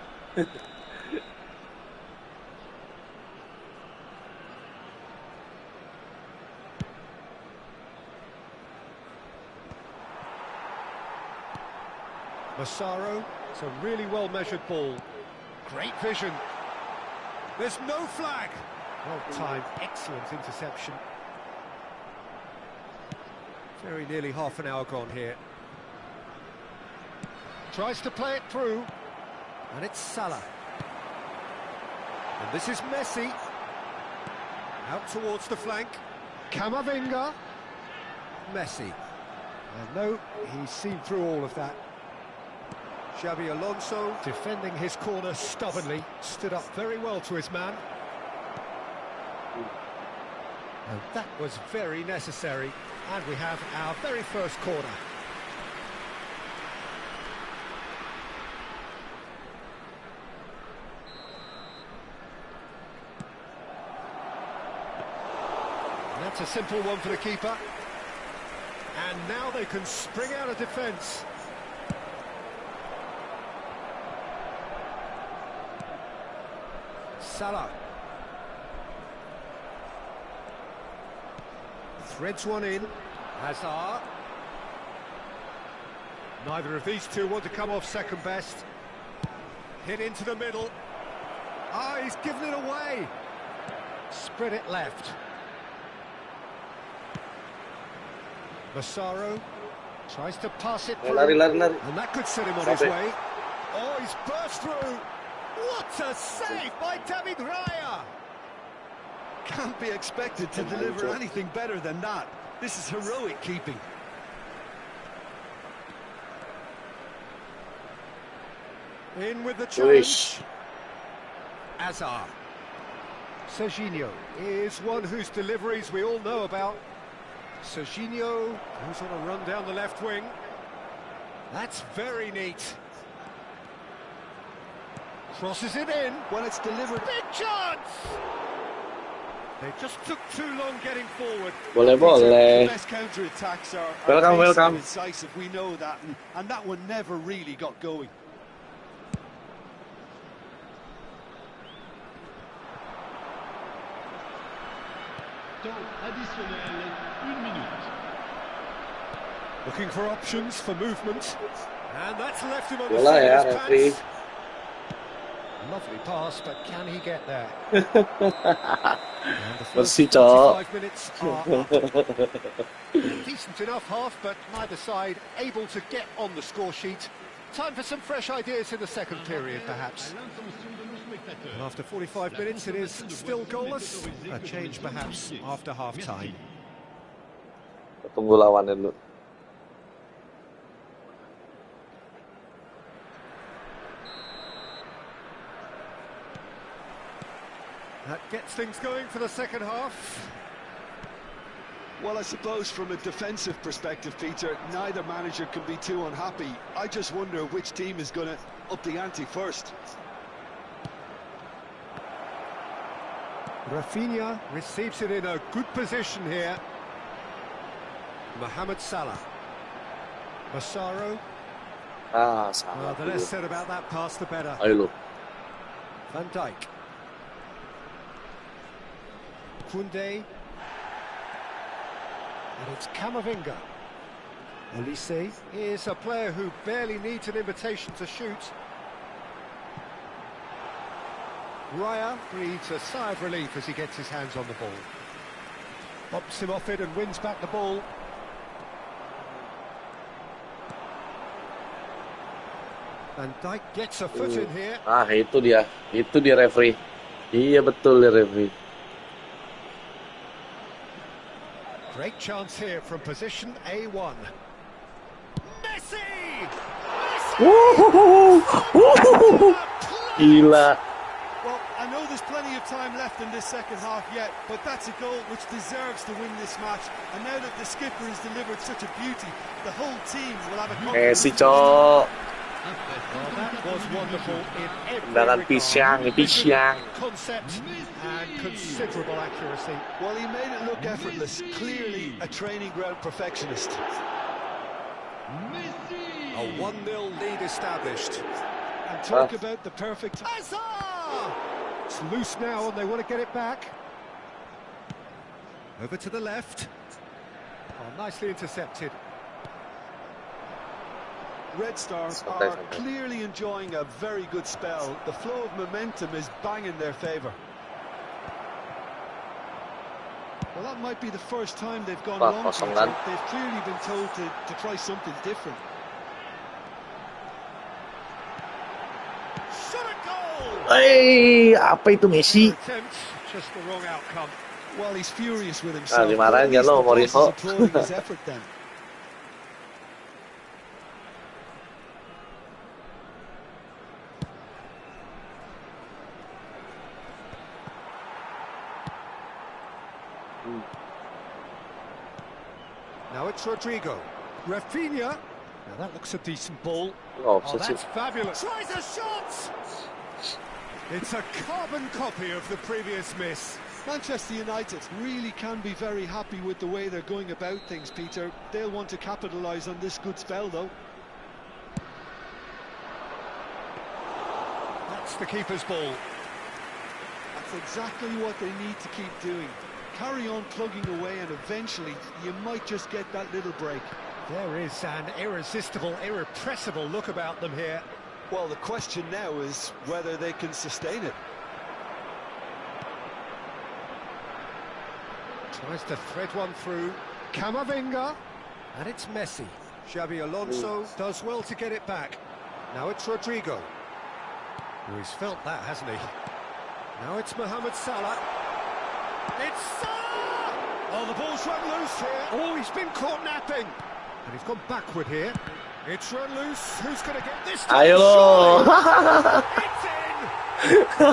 Massaro, it's a really well-measured ball. Great vision. There's no flag. Well timed, excellent interception. Very nearly half an hour gone here. Tries to play it through. And it's Salah. And this is Messi. Out towards the flank. Camavinga. Messi. No, he's seen through all of that. Xabi Alonso defending his corner stubbornly. Stood up very well to his man. And that was very necessary. And we have our very first corner. And that's a simple one for the keeper. And now they can spring out of defence. Salah. Threads one in. Hazard. Neither of these two want to come off second best. Hit into the middle. Ah, he's given it away. Spread it left. Massaro tries to pass it through. Lari. And that could set him on his way. Oh, he's burst through. What a save by David Raya! Can't be expected to deliver anything better than that. This is heroic keeping. In with the challenge. Hazard. Serginho is one whose deliveries we all know about. Serginho goes on a run down the left wing. That's very neat. Crosses it in. When it's delivered... Big chance! They just took too long getting forward. The Boleh. best counter-attacks are Welcome. decisive, we know that, and that one never really got going. Temps additionnel, 1 minute. Looking for options for movement. And that's left him on the Bola ya, serious referee. pants. Lovely pass, but can he get there? And the first Bersih, Cok. 45 minutes are up. Decent enough half, but neither side able to get on the score sheet. Time for some fresh ideas in the second period, perhaps. And after 45 minutes, it is still goalless. A change, perhaps, after half-time. Tunggu lawannya dulu. That gets things going for the second half. Well, I suppose from a defensive perspective, Peter, neither manager can be too unhappy. I just wonder which team is going to up the ante first. Rafinha receives it in a good position here. Mohamed Salah. Massaro. Ah, Well, salah the dulu. less said about that pass, the better. Ayo lu. Van Dijk. Koundé. And it's Camavinga. Olise is a player who barely needs an invitation to shoot. Raya breathes a sigh of relief as he gets his hands on the ball. Bumps him off it and wins back the ball. Van Dijk gets a foot in here. Ah, itu dia referee. Iya betul dia referee. Great chance here from position A1. Messi! Gila. Well, I know there's plenty of time left in this second half yet, but that's a goal which deserves to win this match. And now that the skipper has delivered such a beauty, the whole team will have a Messi, confidence. Cok. Well, that was wonderful in every Tendangan regard. pisang. Concept and considerable accuracy. Well, he made it look effortless. Clearly a training ground perfectionist. A 1-0 lead established. And talk about the perfect... Hazard! It's loose now and they want to get it back. Over to the left. Oh, nicely intercepted. Red Stars are clearly enjoying a very good spell. The flow of momentum is bang in their favour. Well, that might be the first time they've gone long. They've clearly been told to try something different. Shot a goal! Hey, apa itu Messi? Attempt, just the wrong outcome. Well, he's furious with Ah, himself. But dimarahin at kan least lo, the boss is Mourinho. applauding his effort then. Now it's Rodrigo. Rafinha. Now that looks a decent ball. Oh, Oh, that's fabulous. Tries a shot! It's a carbon copy of the previous miss. Manchester United really can be very happy with the way they're going about things, Peter. They'll want to capitalise on this good spell, though. That's the keeper's ball. That's exactly what they need to keep doing. Carry on plugging away and eventually you might just get that little break. There is an irresistible, irrepressible look about them here. Well, the question now is whether they can sustain it. Tries to thread one through. Camavinga. And it's Messi. Xabi Alonso does well to get it back. Now it's Rodrigo. Oh, he's felt that, hasn't he? Now it's Mohamed Salah. It's Salah! Oh, the ball's run loose here. Oh, he's been caught napping. And he's gone backward here. It's run loose. Who's going to get this time? Ayo lo. It's in!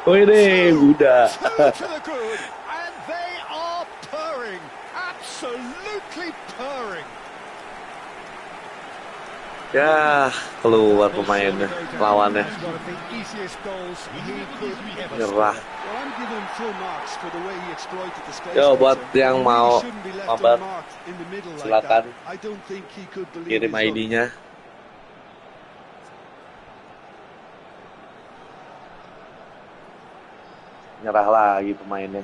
Wih, udah. Two to the good. And they are purring. Absolutely purring. Ya, keluar pemainnya, lawannya. One of the easiest goals he could ever Nyerah. Well, I'm giving him full marks for the way he exploited the space. Yo, buat Peter. yang He mau really shouldn't be left mabar, unmarked in the middle like silakan that. I don't think he could believe kirim his luck. ID-nya. Nyerah lagi pemainnya.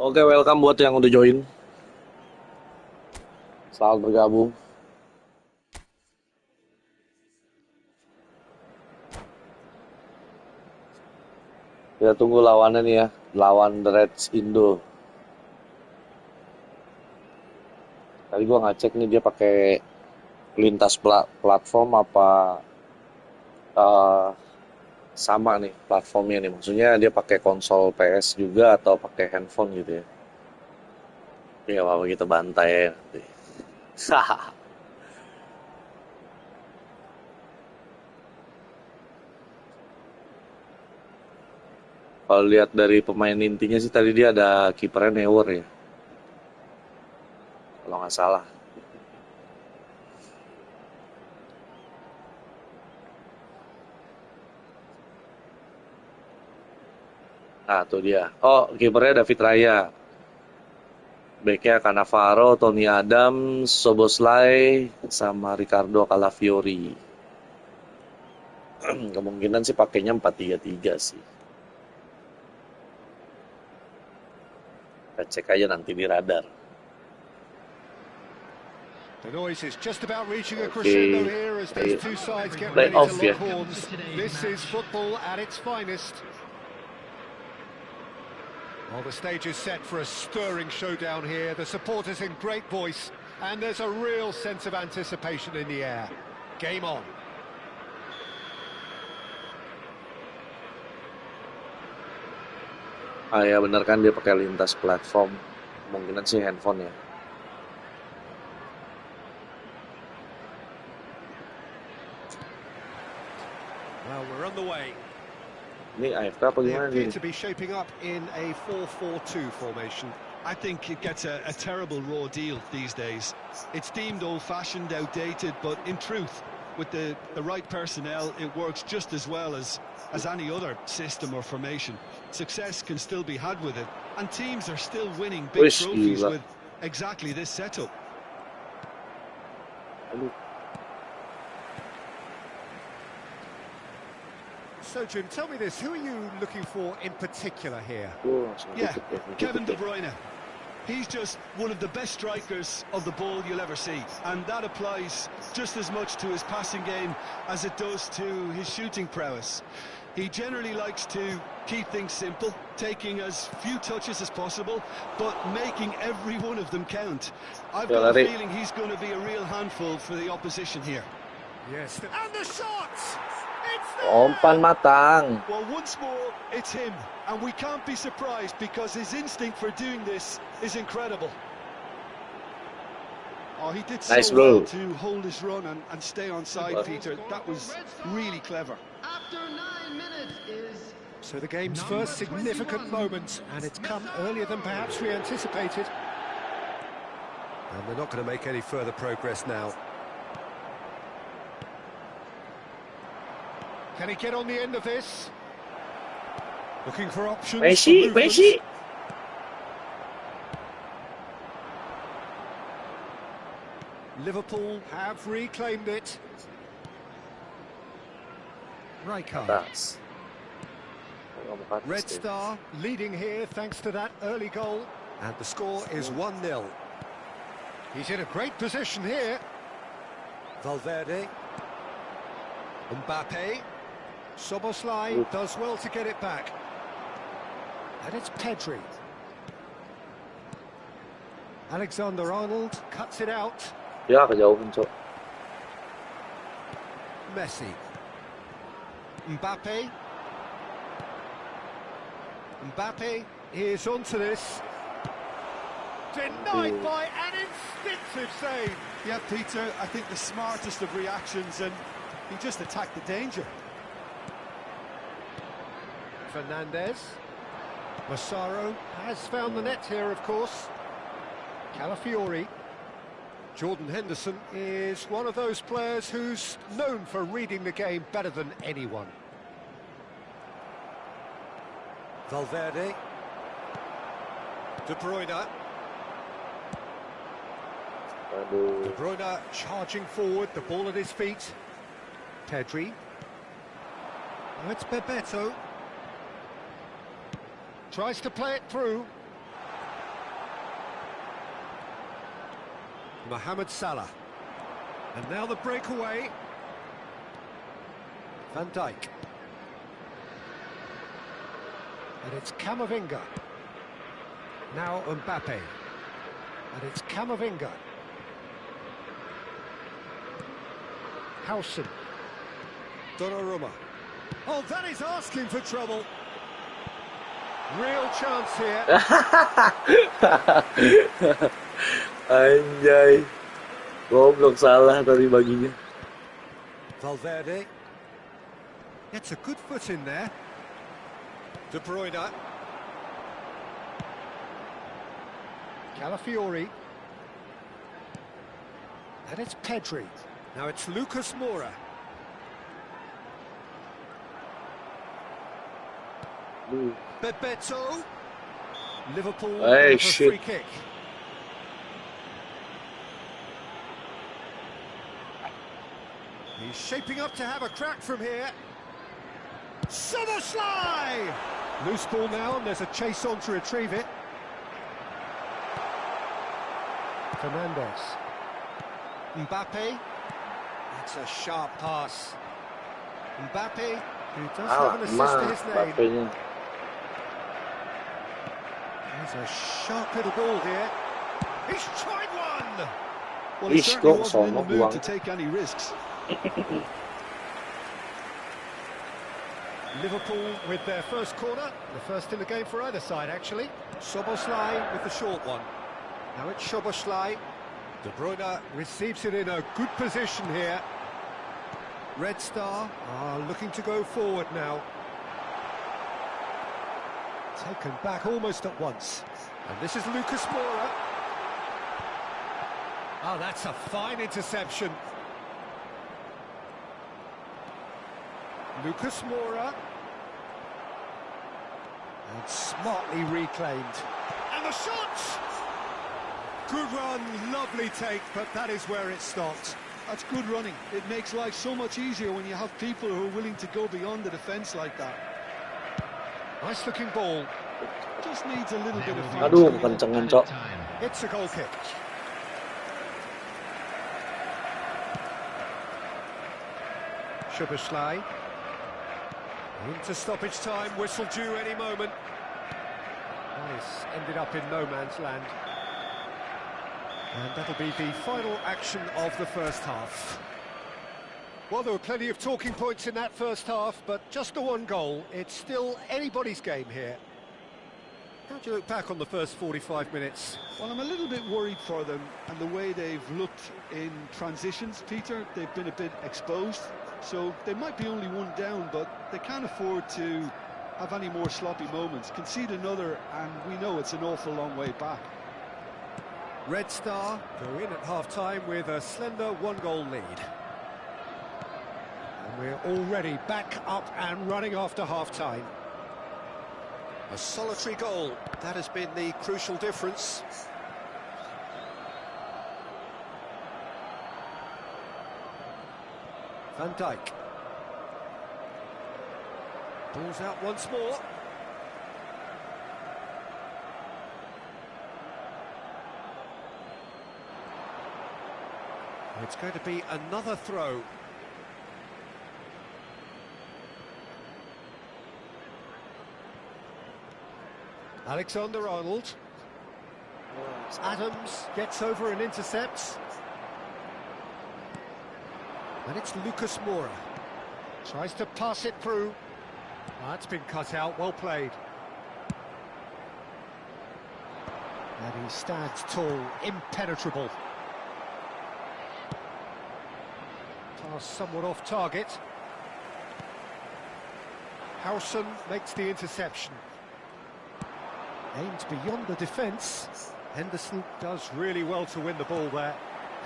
Oke, welcome buat yang udah join. Selamat bergabung. Kita tunggu lawannya nih ya, lawan The Reds Indo. Tadi gua ngecek nih dia pakai lintas platform apa sama nih platformnya nih. Maksudnya dia pakai konsol PS juga atau pakai handphone gitu ya. Ya apa kita bantai ya nanti. Kalau lihat dari pemain intinya sih tadi dia ada kipernya Neuer ya. Kalau nggak salah. Nah, tuh dia. Oh, kipernya David Raya. Backnya Cannavaro, Tony Adams, Soboslai, sama Ricardo Calafiori. Kemungkinan sih pakainya 4-3-3 sih. Kita cek aja nanti di radar. The noise is just about reaching a crescendo here as these two sides get ready to lock horns. This is football at its finest. Well, the stage is set for a stirring showdown here. The supporters in great voice, and there's a real sense of anticipation in the air. Game on. Ah ya bener kan dia pakai lintas platform. Kemungkinan sih handphone ya. Well, we're on the way. Ini AFK apa They gimana appear nih? to be shaping up in a 4-4-2 formation. I think it gets a terrible raw deal these days. It's deemed old-fashioned, outdated, but in truth, with the right personnel, it works just as well as any other system or formation. Success can still be had with it, and teams are still winning big trophies with exactly this setup. So, Jim, tell me this, who are you looking for in particular here? Yeah, Kevin De Bruyne. He's just one of the best strikers of the ball you'll ever see, and that applies just as much to his passing game as it does to his shooting prowess. He generally likes to keep things simple, taking as few touches as possible, but making every one of them count. I've got a feeling he's going to be a real handful for the opposition here. Yes, and the shots! Umpan matang. Well, once more, it's him, and we can't be surprised because his instinct for doing this is incredible. Oh, he did so well to hold his run and stay on side, Peter. That was really clever. After 9 minutes is... So the game's first significant moment, and it's come earlier than perhaps we anticipated. And they're not going to make any further progress now. Can he get on the end of this? Looking for options. Messi. Liverpool have reclaimed it. Rijkaard. Red Star leading here thanks to that early goal. And the score is 1-0. He's in a great position here. Valverde. Mbappe. Soboslai does well to get it back. And it's Pedri. Alexander-Arnold cuts it out. Ya, kejauhan, Cok. Messi. Mbappe. Mbappe is onto this. Denied by an instinctive save. Yeah, Peter, I think the smartest of reactions, and he just attacked the danger. Fernandez. Massaro has found the net here, of course. Calafiori. Jordan Henderson is one of those players who's known for reading the game better than anyone. Valverde. De Bruyne. De Bruyne charging forward, the ball at his feet. Pedri. Oh, it's Bebeto. Tries to play it through. Mohamed Salah. And now the breakaway. Van Dijk. And it's Camavinga. Now Mbappe. And it's Camavinga. Howson. Donnarumma. Oh, that is asking for trouble. Real chance here. Anjay. Goblok, salah tadi baginya. Valverde. Gets a good foot in there. De Bruyne. Calafiori. And it's Pedri. Now it's Lucas Moura. Bebeto. Liverpool have a free kick. He's shaping up to have a crack from here. Soboslai! Loose ball now, and there's a chase on to retrieve it. Fernandez. Mbappe. That's a sharp pass. Mbappe, who does have an assist to his name. There's a sharp little ball here. He's tried one! Well, he certainly wasn't in the mood to take any risks. Liverpool with their first corner, the first in the game for either side, actually. Soboslai with the short one. Now it's Soboslai. De Bruyne receives it in a good position here. Red Star are looking to go forward now. Taken back almost at once. And this is Lucas Moura. Oh, that's a fine interception. Lucas Moura. And smartly reclaimed. And the shot! Good run, lovely take, but that is where it stopped. That's good running. It makes life so much easier when you have people who are willing to go beyond the defence like that. Nice looking ball. Just needs a little bit of Aduh, kenceng cok. It's a goal kick. Soboslai. Into stoppage time, whistle due any moment. Nice, ended up in no man's land. And that'll be the final action of the first half. Well, there were plenty of talking points in that first half, but just the one goal. It's still anybody's game here. How do you look back on the first 45 minutes? Well, I'm a little bit worried for them and the way they've looked in transitions, Peter. They've been a bit exposed, so they might be only one down, but they can't afford to have any more sloppy moments. Concede another, and we know it's an awful long way back. Red Star go in at half-time with a slender one-goal lead. And we're already back up and running after half-time. A solitary goal, that has been the crucial difference. Van Dijk. Ball's out once more. It's going to be another throw. Alexander-Arnold. Adams gets over and intercepts. And it's Lucas Moura. Tries to pass it through. That's been cut out, well played. And he stands tall, impenetrable. Pass somewhat off target. Howson makes the interception. Aimed beyond the defence. Henderson does really well to win the ball there.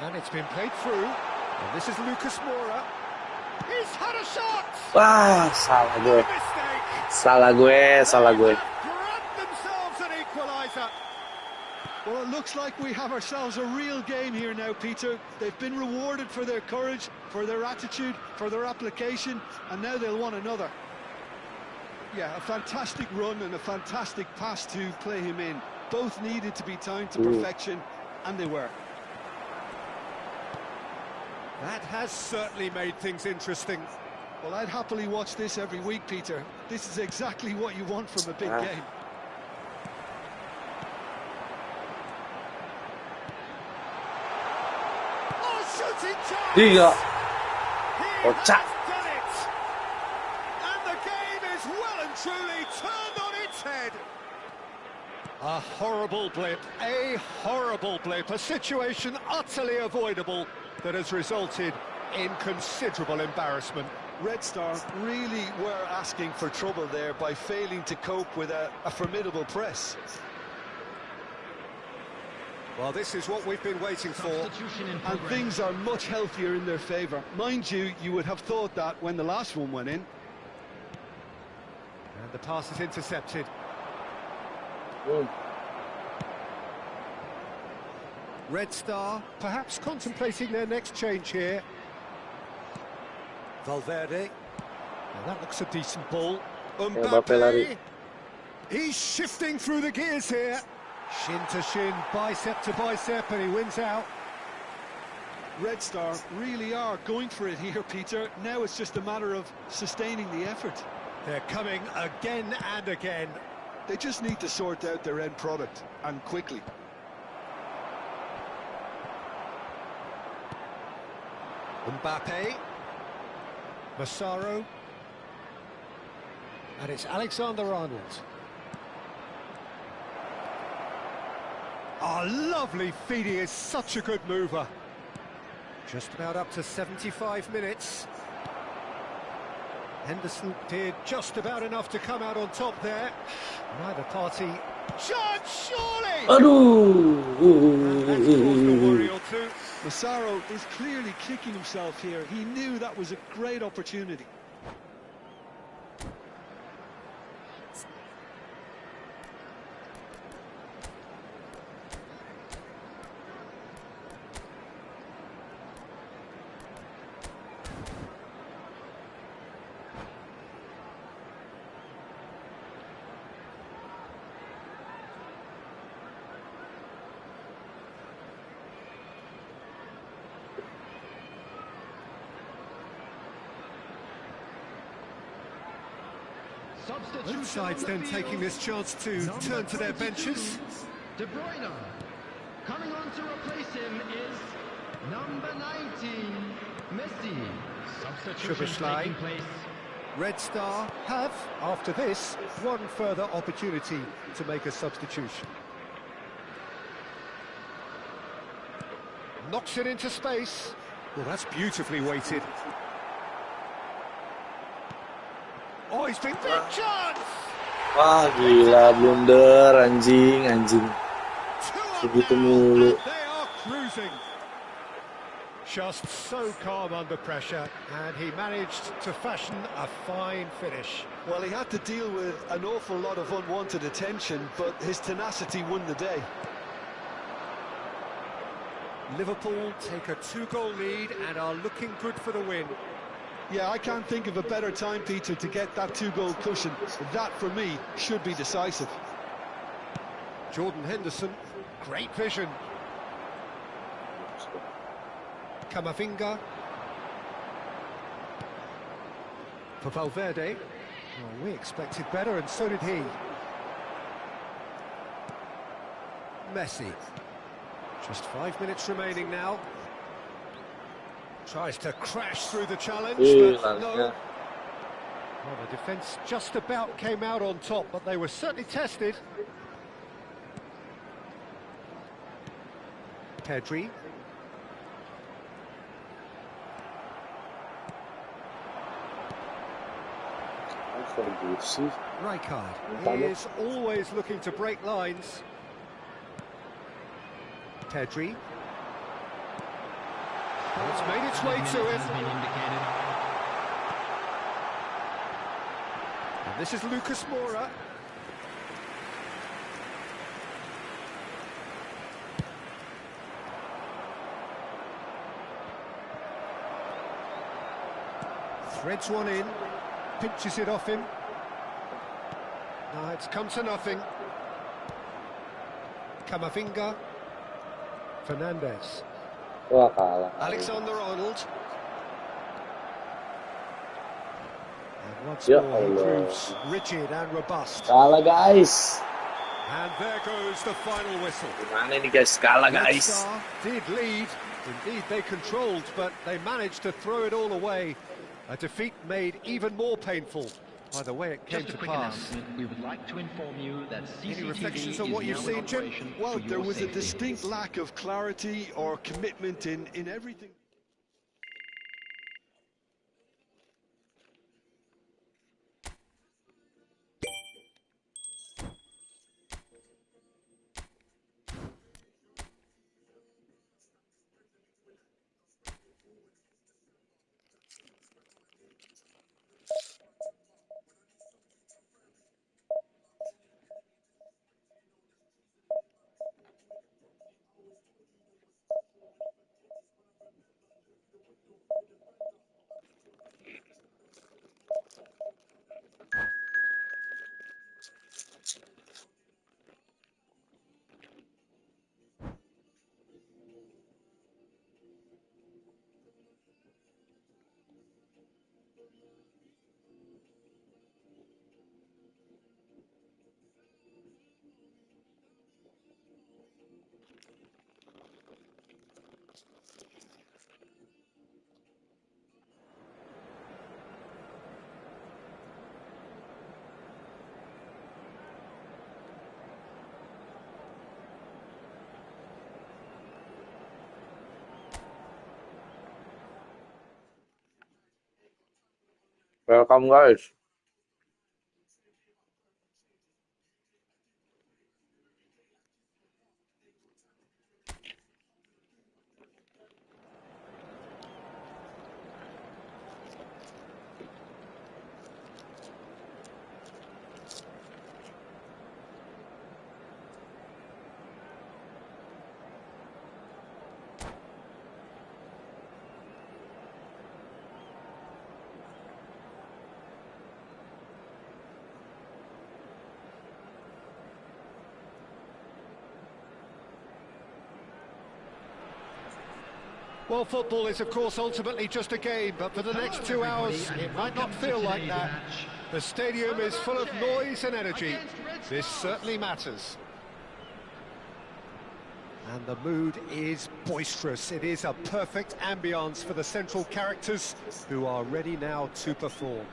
And it's been played through. And this is Lucas Moura. He's had a shot! Wah, salah gue. Salah gue. Grabbed themselves an equaliser. Well, it looks like we have ourselves a real game here now, Peter. They've been rewarded for their courage, for their attitude, for their application, and now they'll want another. Yeah, a fantastic run and a fantastic pass to play him in. Both needed to be timed to perfection, and they were. That has certainly made things interesting. Well, I'd happily watch this every week, Peter. This is exactly what you want from a big game. Oh, shooting chance! Gila. He Kocak. has done it! And the game is well and truly turned on its head. A horrible blip, a situation utterly avoidable that has resulted in considerable embarrassment. Red Star really were asking for trouble there by failing to cope with a formidable press. Well, this is what we've been waiting for. And things are much healthier in their favour. Mind you, you would have thought that when the last one went in. And the pass is intercepted. Red Star perhaps contemplating their next change here. Valverde. Now that looks a decent ball. Mbappe lari. He's shifting through the gears here. Shin to shin, bicep to bicep, and he wins out. Red Star really are going for it here, Peter. Now it's just a matter of sustaining the effort. They're coming again and again. They just need to sort out their end product, and quickly. Mbappe. Massaro. And it's Alexander-Arnold. Oh, lovely feed. He is such a good mover. Just about up to 75 minutes. Henderson did just about enough to come out on top there. Neither party. Shot, surely! Aduh! That's caused a worry or two. Massaro is clearly kicking himself here. He knew that was a great opportunity. Both sides then taking this chance to turn to their benches. De Bruyne. Coming on to replace him is number 19, Messi. Substitution taking place. Red Star have, after this, one further opportunity to make a substitution. Knocks it into space. Well, that's beautifully weighted. Oh, he's been big chance! Wah, gila, blunder, anjing. Begitu mulu. They are cruising. Just so calm under pressure, and he managed to fashion a fine finish. Well, he had to deal with an awful lot of unwanted attention, but his tenacity won the day. Liverpool take a 2-goal lead and are looking good for the win. Yeah, I can't think of a better time, Peter, to get that 2-goal cushion. That, for me, should be decisive. Jordan Henderson, great vision. Camavinga. For Valverde. Oh, we expected better, and so did he. Messi. Just 5 minutes remaining now. Tries to crash through the challenge, but no. Well, the defence just about came out on top, but they were certainly tested. Pedri. Rijkaard is always looking to break lines. Pedri. And it's made its way to him. And this is Lucas Moura. Threads one in, pinches it off him. No, it's come to nothing. Camavinga. Fernandes. Wah, kalah. Alexander-Arnold. And once Ya more he Allah. proves rigid and robust. Kalah, guys. And there goes the final whistle. Gimana ini guys, kalah Red guys. Star did lead. Indeed, they controlled, but they managed to throw it all away. A defeat made even more painful by the way it came Just a to quick pass. announcement. We would like to inform you that Any CCTV reflections is on what you've now in seen, Jim? operation Well, for your there was a safety. distinct lack of clarity or commitment in everything. Welcome guys. Well, football is, of course, ultimately just a game, but for the next 2 hours, it might not feel like that. The stadium is full of noise and energy. This certainly matters. And the mood is boisterous. It is a perfect ambience for the central characters, who are ready now to perform.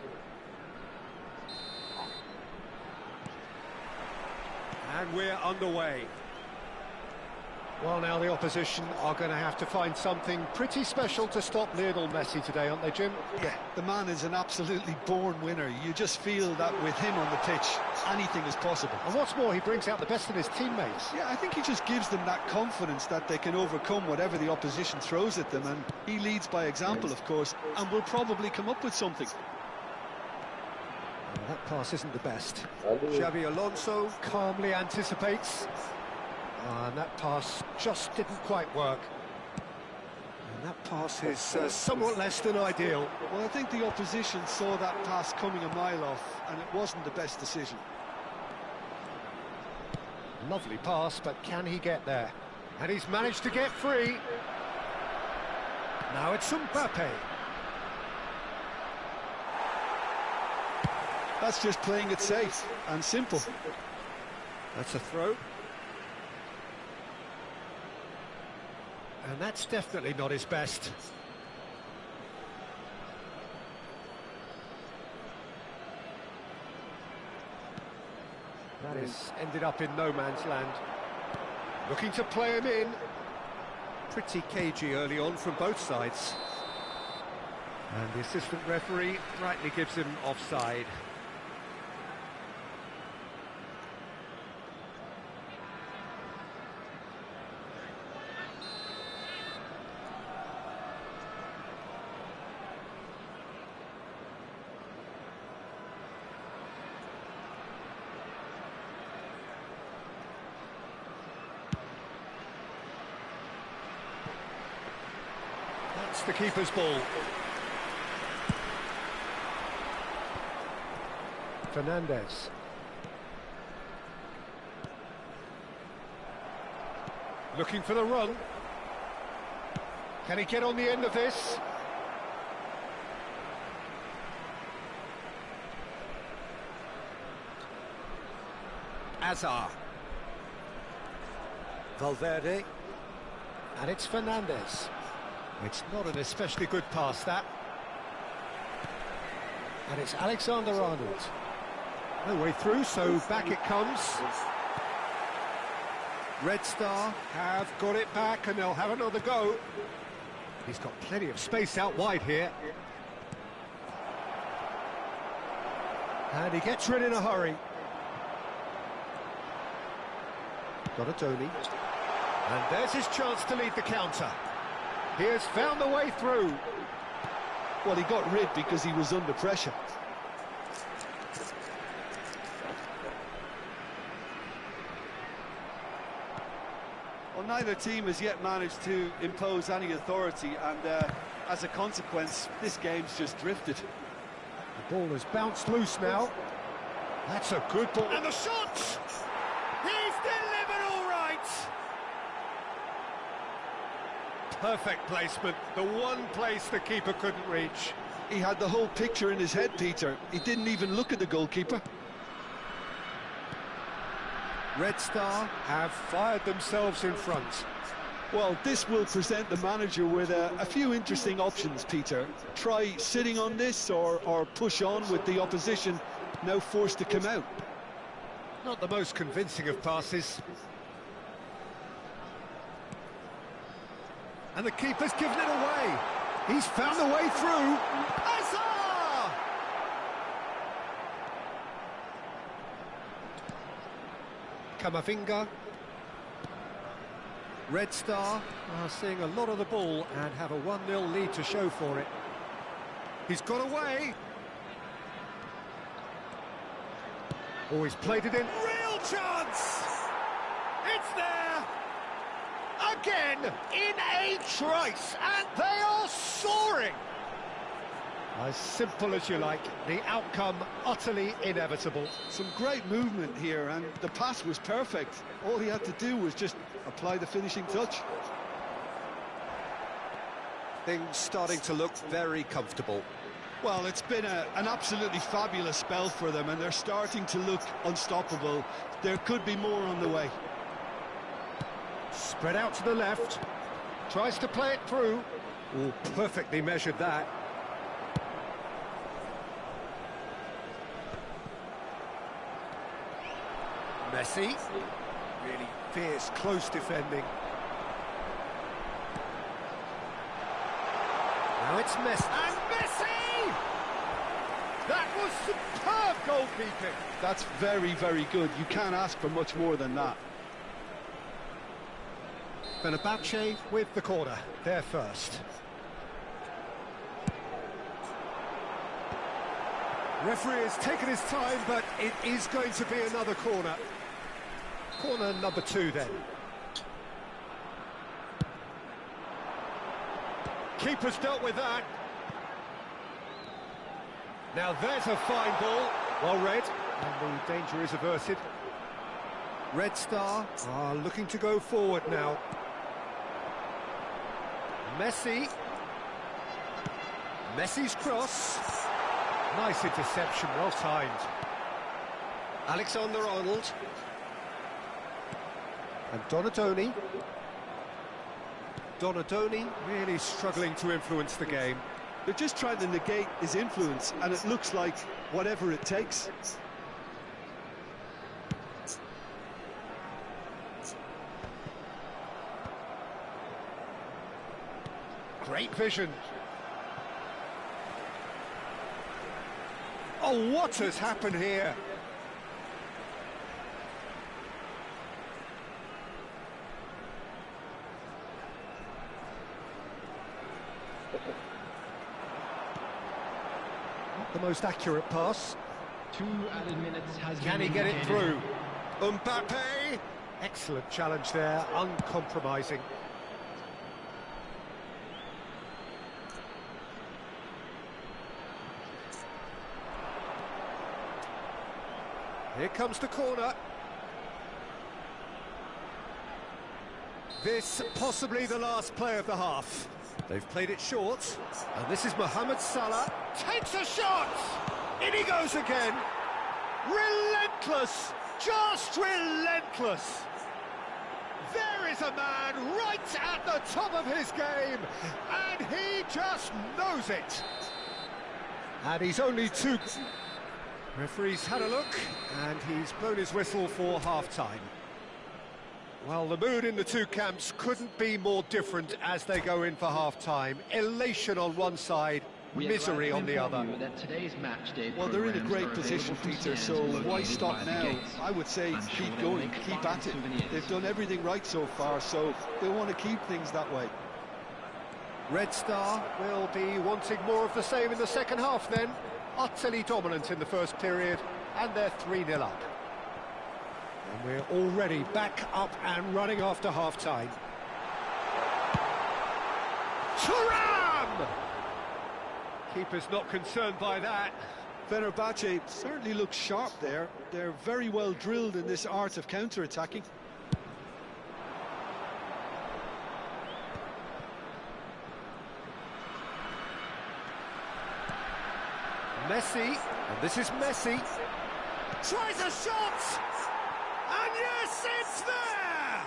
And we're underway. Well, now the opposition are going to have to find something pretty special to stop Lionel Messi today, aren't they, Jim? Yeah, the man is an absolutely born winner. You just feel that with him on the pitch, anything is possible. And what's more, he brings out the best in his teammates. Yeah, I think he just gives them that confidence that they can overcome whatever the opposition throws at them, and he leads by example, of course, and will probably come up with something. Well, that pass isn't the best. Xabi Alonso calmly anticipates. And that pass just didn't quite work. And that pass is somewhat less than ideal. Well, I think the opposition saw that pass coming a mile off, and it wasn't the best decision. Lovely pass, but can he get there? And he's managed to get free. Now it's SAMPAI. That's just playing it safe and simple. That's a throw. And that's definitely not his best. That has ended up in no man's land. Looking to play him in. Pretty cagey early on from both sides. And the assistant referee rightly gives him offside. That's the keeper's ball. Fernandez. Looking for the run. Can he get on the end of this? Azar. Valverde. And it's Fernandez. It's not an especially good pass, that. And it's Alexander-Arnold. No way through, so back it comes. Red Star have got it back, and they'll have another go. He's got plenty of space out wide here. And he gets rid in a hurry. Got a Tony. And there's his chance to lead the counter. He has found the way through. Well, he got rid because he was under pressure. Well, neither team has yet managed to impose any authority, and as a consequence, this game's just drifted. The ball has bounced loose now. That's a good ball. And the shot! He's delivered all right! Perfect placement, the one place the keeper couldn't reach. He had the whole picture in his head, Peter. He didn't even look at the goalkeeper. Red Star have fired themselves in front. Well, this will present the manager with a few interesting options, Peter. Try sitting on this or push on with the opposition now forced to come out. Not the most convincing of passes. And the keeper's given it away. He's found the way through. Azar! Kamavinga. Red Star are seeing a lot of the ball and have a 1-0 lead to show for it. He's got away. Oh, he's played it in. Real chance! It's there! Again, in a trice, and they are soaring! As simple as you like, the outcome utterly inevitable. Some great movement here, and the pass was perfect. All he had to do was just apply the finishing touch. Things starting to look very comfortable. Well, it's been an absolutely fabulous spell for them, and they're starting to look unstoppable. There could be more on the way. Spread out to the left. Tries to play it through. Oh, perfectly measured that. Messi. Really fierce, close defending. Now it's Messi. And Messi! That was superb goalkeeping. That's very, very good. You can't ask for much more than that. Fenerbahce with the corner. They're first. Referee has taken his time, but it is going to be another corner. Corner number 2 then. Keeper's dealt with that. Now there's a fine ball. Well read, and the danger is averted. Red Star are looking to go forward now. Messi. Messi's cross. Nice interception, well timed. Alexander-Arnold. And Donadoni. Donadoni really struggling to influence the game. They're just trying to negate his influence, and it looks like whatever it takes. Great vision. Oh, what has happened here? Not the most accurate pass. 2 added minutes has Can been he get it indicated. through? Mbappe! Excellent challenge there, uncompromising. Here comes the corner. This possibly the last play of the half. They've played it short, and this is Mohamed Salah. Takes a shot! In he goes again. Relentless! Just relentless! There is a man right at the top of his game, and he just knows it. And he's only 2... Referee's had a look, and he's blown his whistle for half-time. Well, the mood in the two camps couldn't be more different as they go in for half-time. Elation on one side, misery on the other. Well, they're in a great position, Peter, so why stop now? I would say keep going, keep at it. They've done everything right so far, so they want to keep things that way. Red Star will be wanting more of the same in the second half then. Utterly dominant in the first period, and they're 3-0 up. And we're already back up and running after half-time. Thuram! Keeper's not concerned by that. Fenerbahce certainly looks sharp there. They're very well drilled in this art of counter-attacking. Messi, and this is Messi. Tries a shot! And yes, it's there!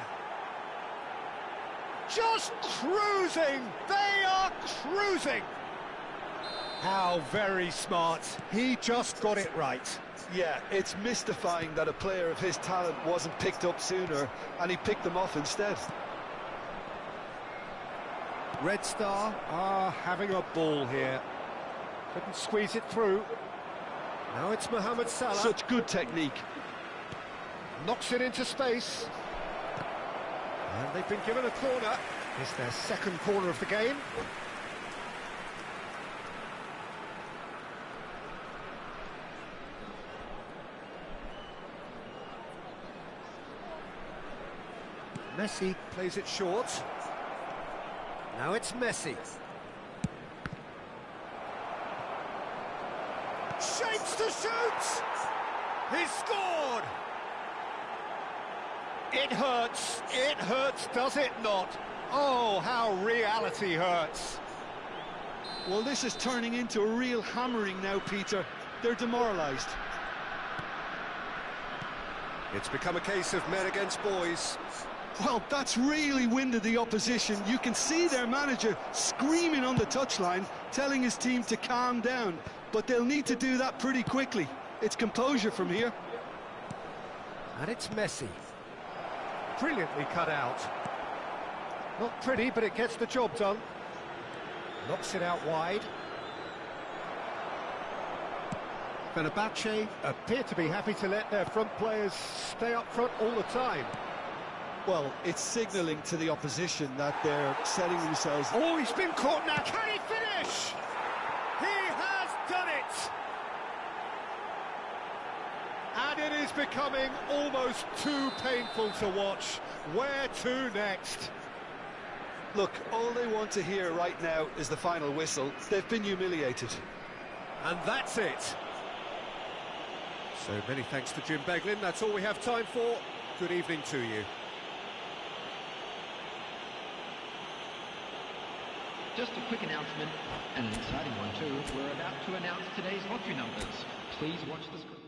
just cruising. They are cruising. How very smart. He just got it right. Yeah, it's mystifying that a player of his talent wasn't picked up sooner, and he picked them off instead. Red Star are having a ball here. Couldn't squeeze it through. Now it's Mohamed Salah. Such good technique. Knocks it into space. And they've been given a corner. It's their second corner of the game. Messi plays it short. Now it's Messi. Shapes to shoot! He scored! It hurts, does it not? Oh, how reality hurts. Well, this is turning into a real hammering now, Peter. They're demoralised. It's become a case of men against boys. Well, that's really winded the opposition. You can see their manager screaming on the touchline, telling his team to calm down. But they'll need to do that pretty quickly. It's composure from here. And it's Messi. Brilliantly cut out. Not pretty, but it gets the job done. Knocks it out wide. Fenerbahce appear to be happy to let their front players stay up front all the time. Well, it's signalling to the opposition that they're setting themselves... Oh, he's been caught now. Can he finish? He has done it! And it is becoming almost too painful to watch. Where to next? Look, all they want to hear right now is the final whistle. They've been humiliated. And that's it. So many thanks to Jim Beglin. That's all we have time for. Good evening to you. Just a quick announcement, and an exciting one too. We're about to announce today's lottery numbers. Please watch the screen.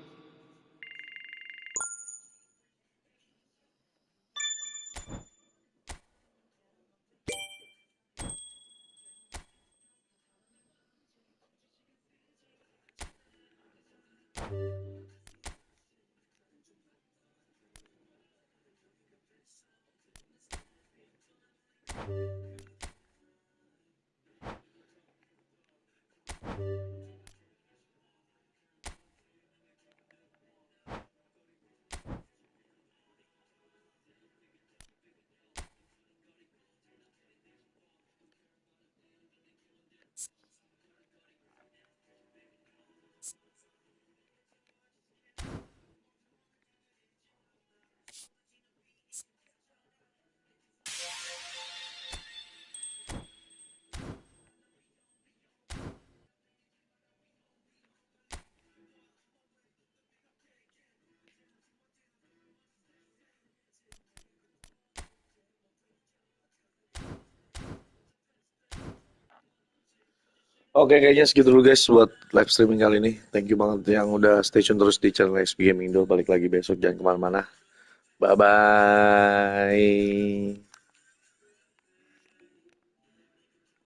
Oke, kayaknya segitu dulu guys buat live streaming kali ini. Thank you banget yang udah stay tune terus di channel XP Gaming. Balik lagi besok, jangan kemana-mana. Bye-bye.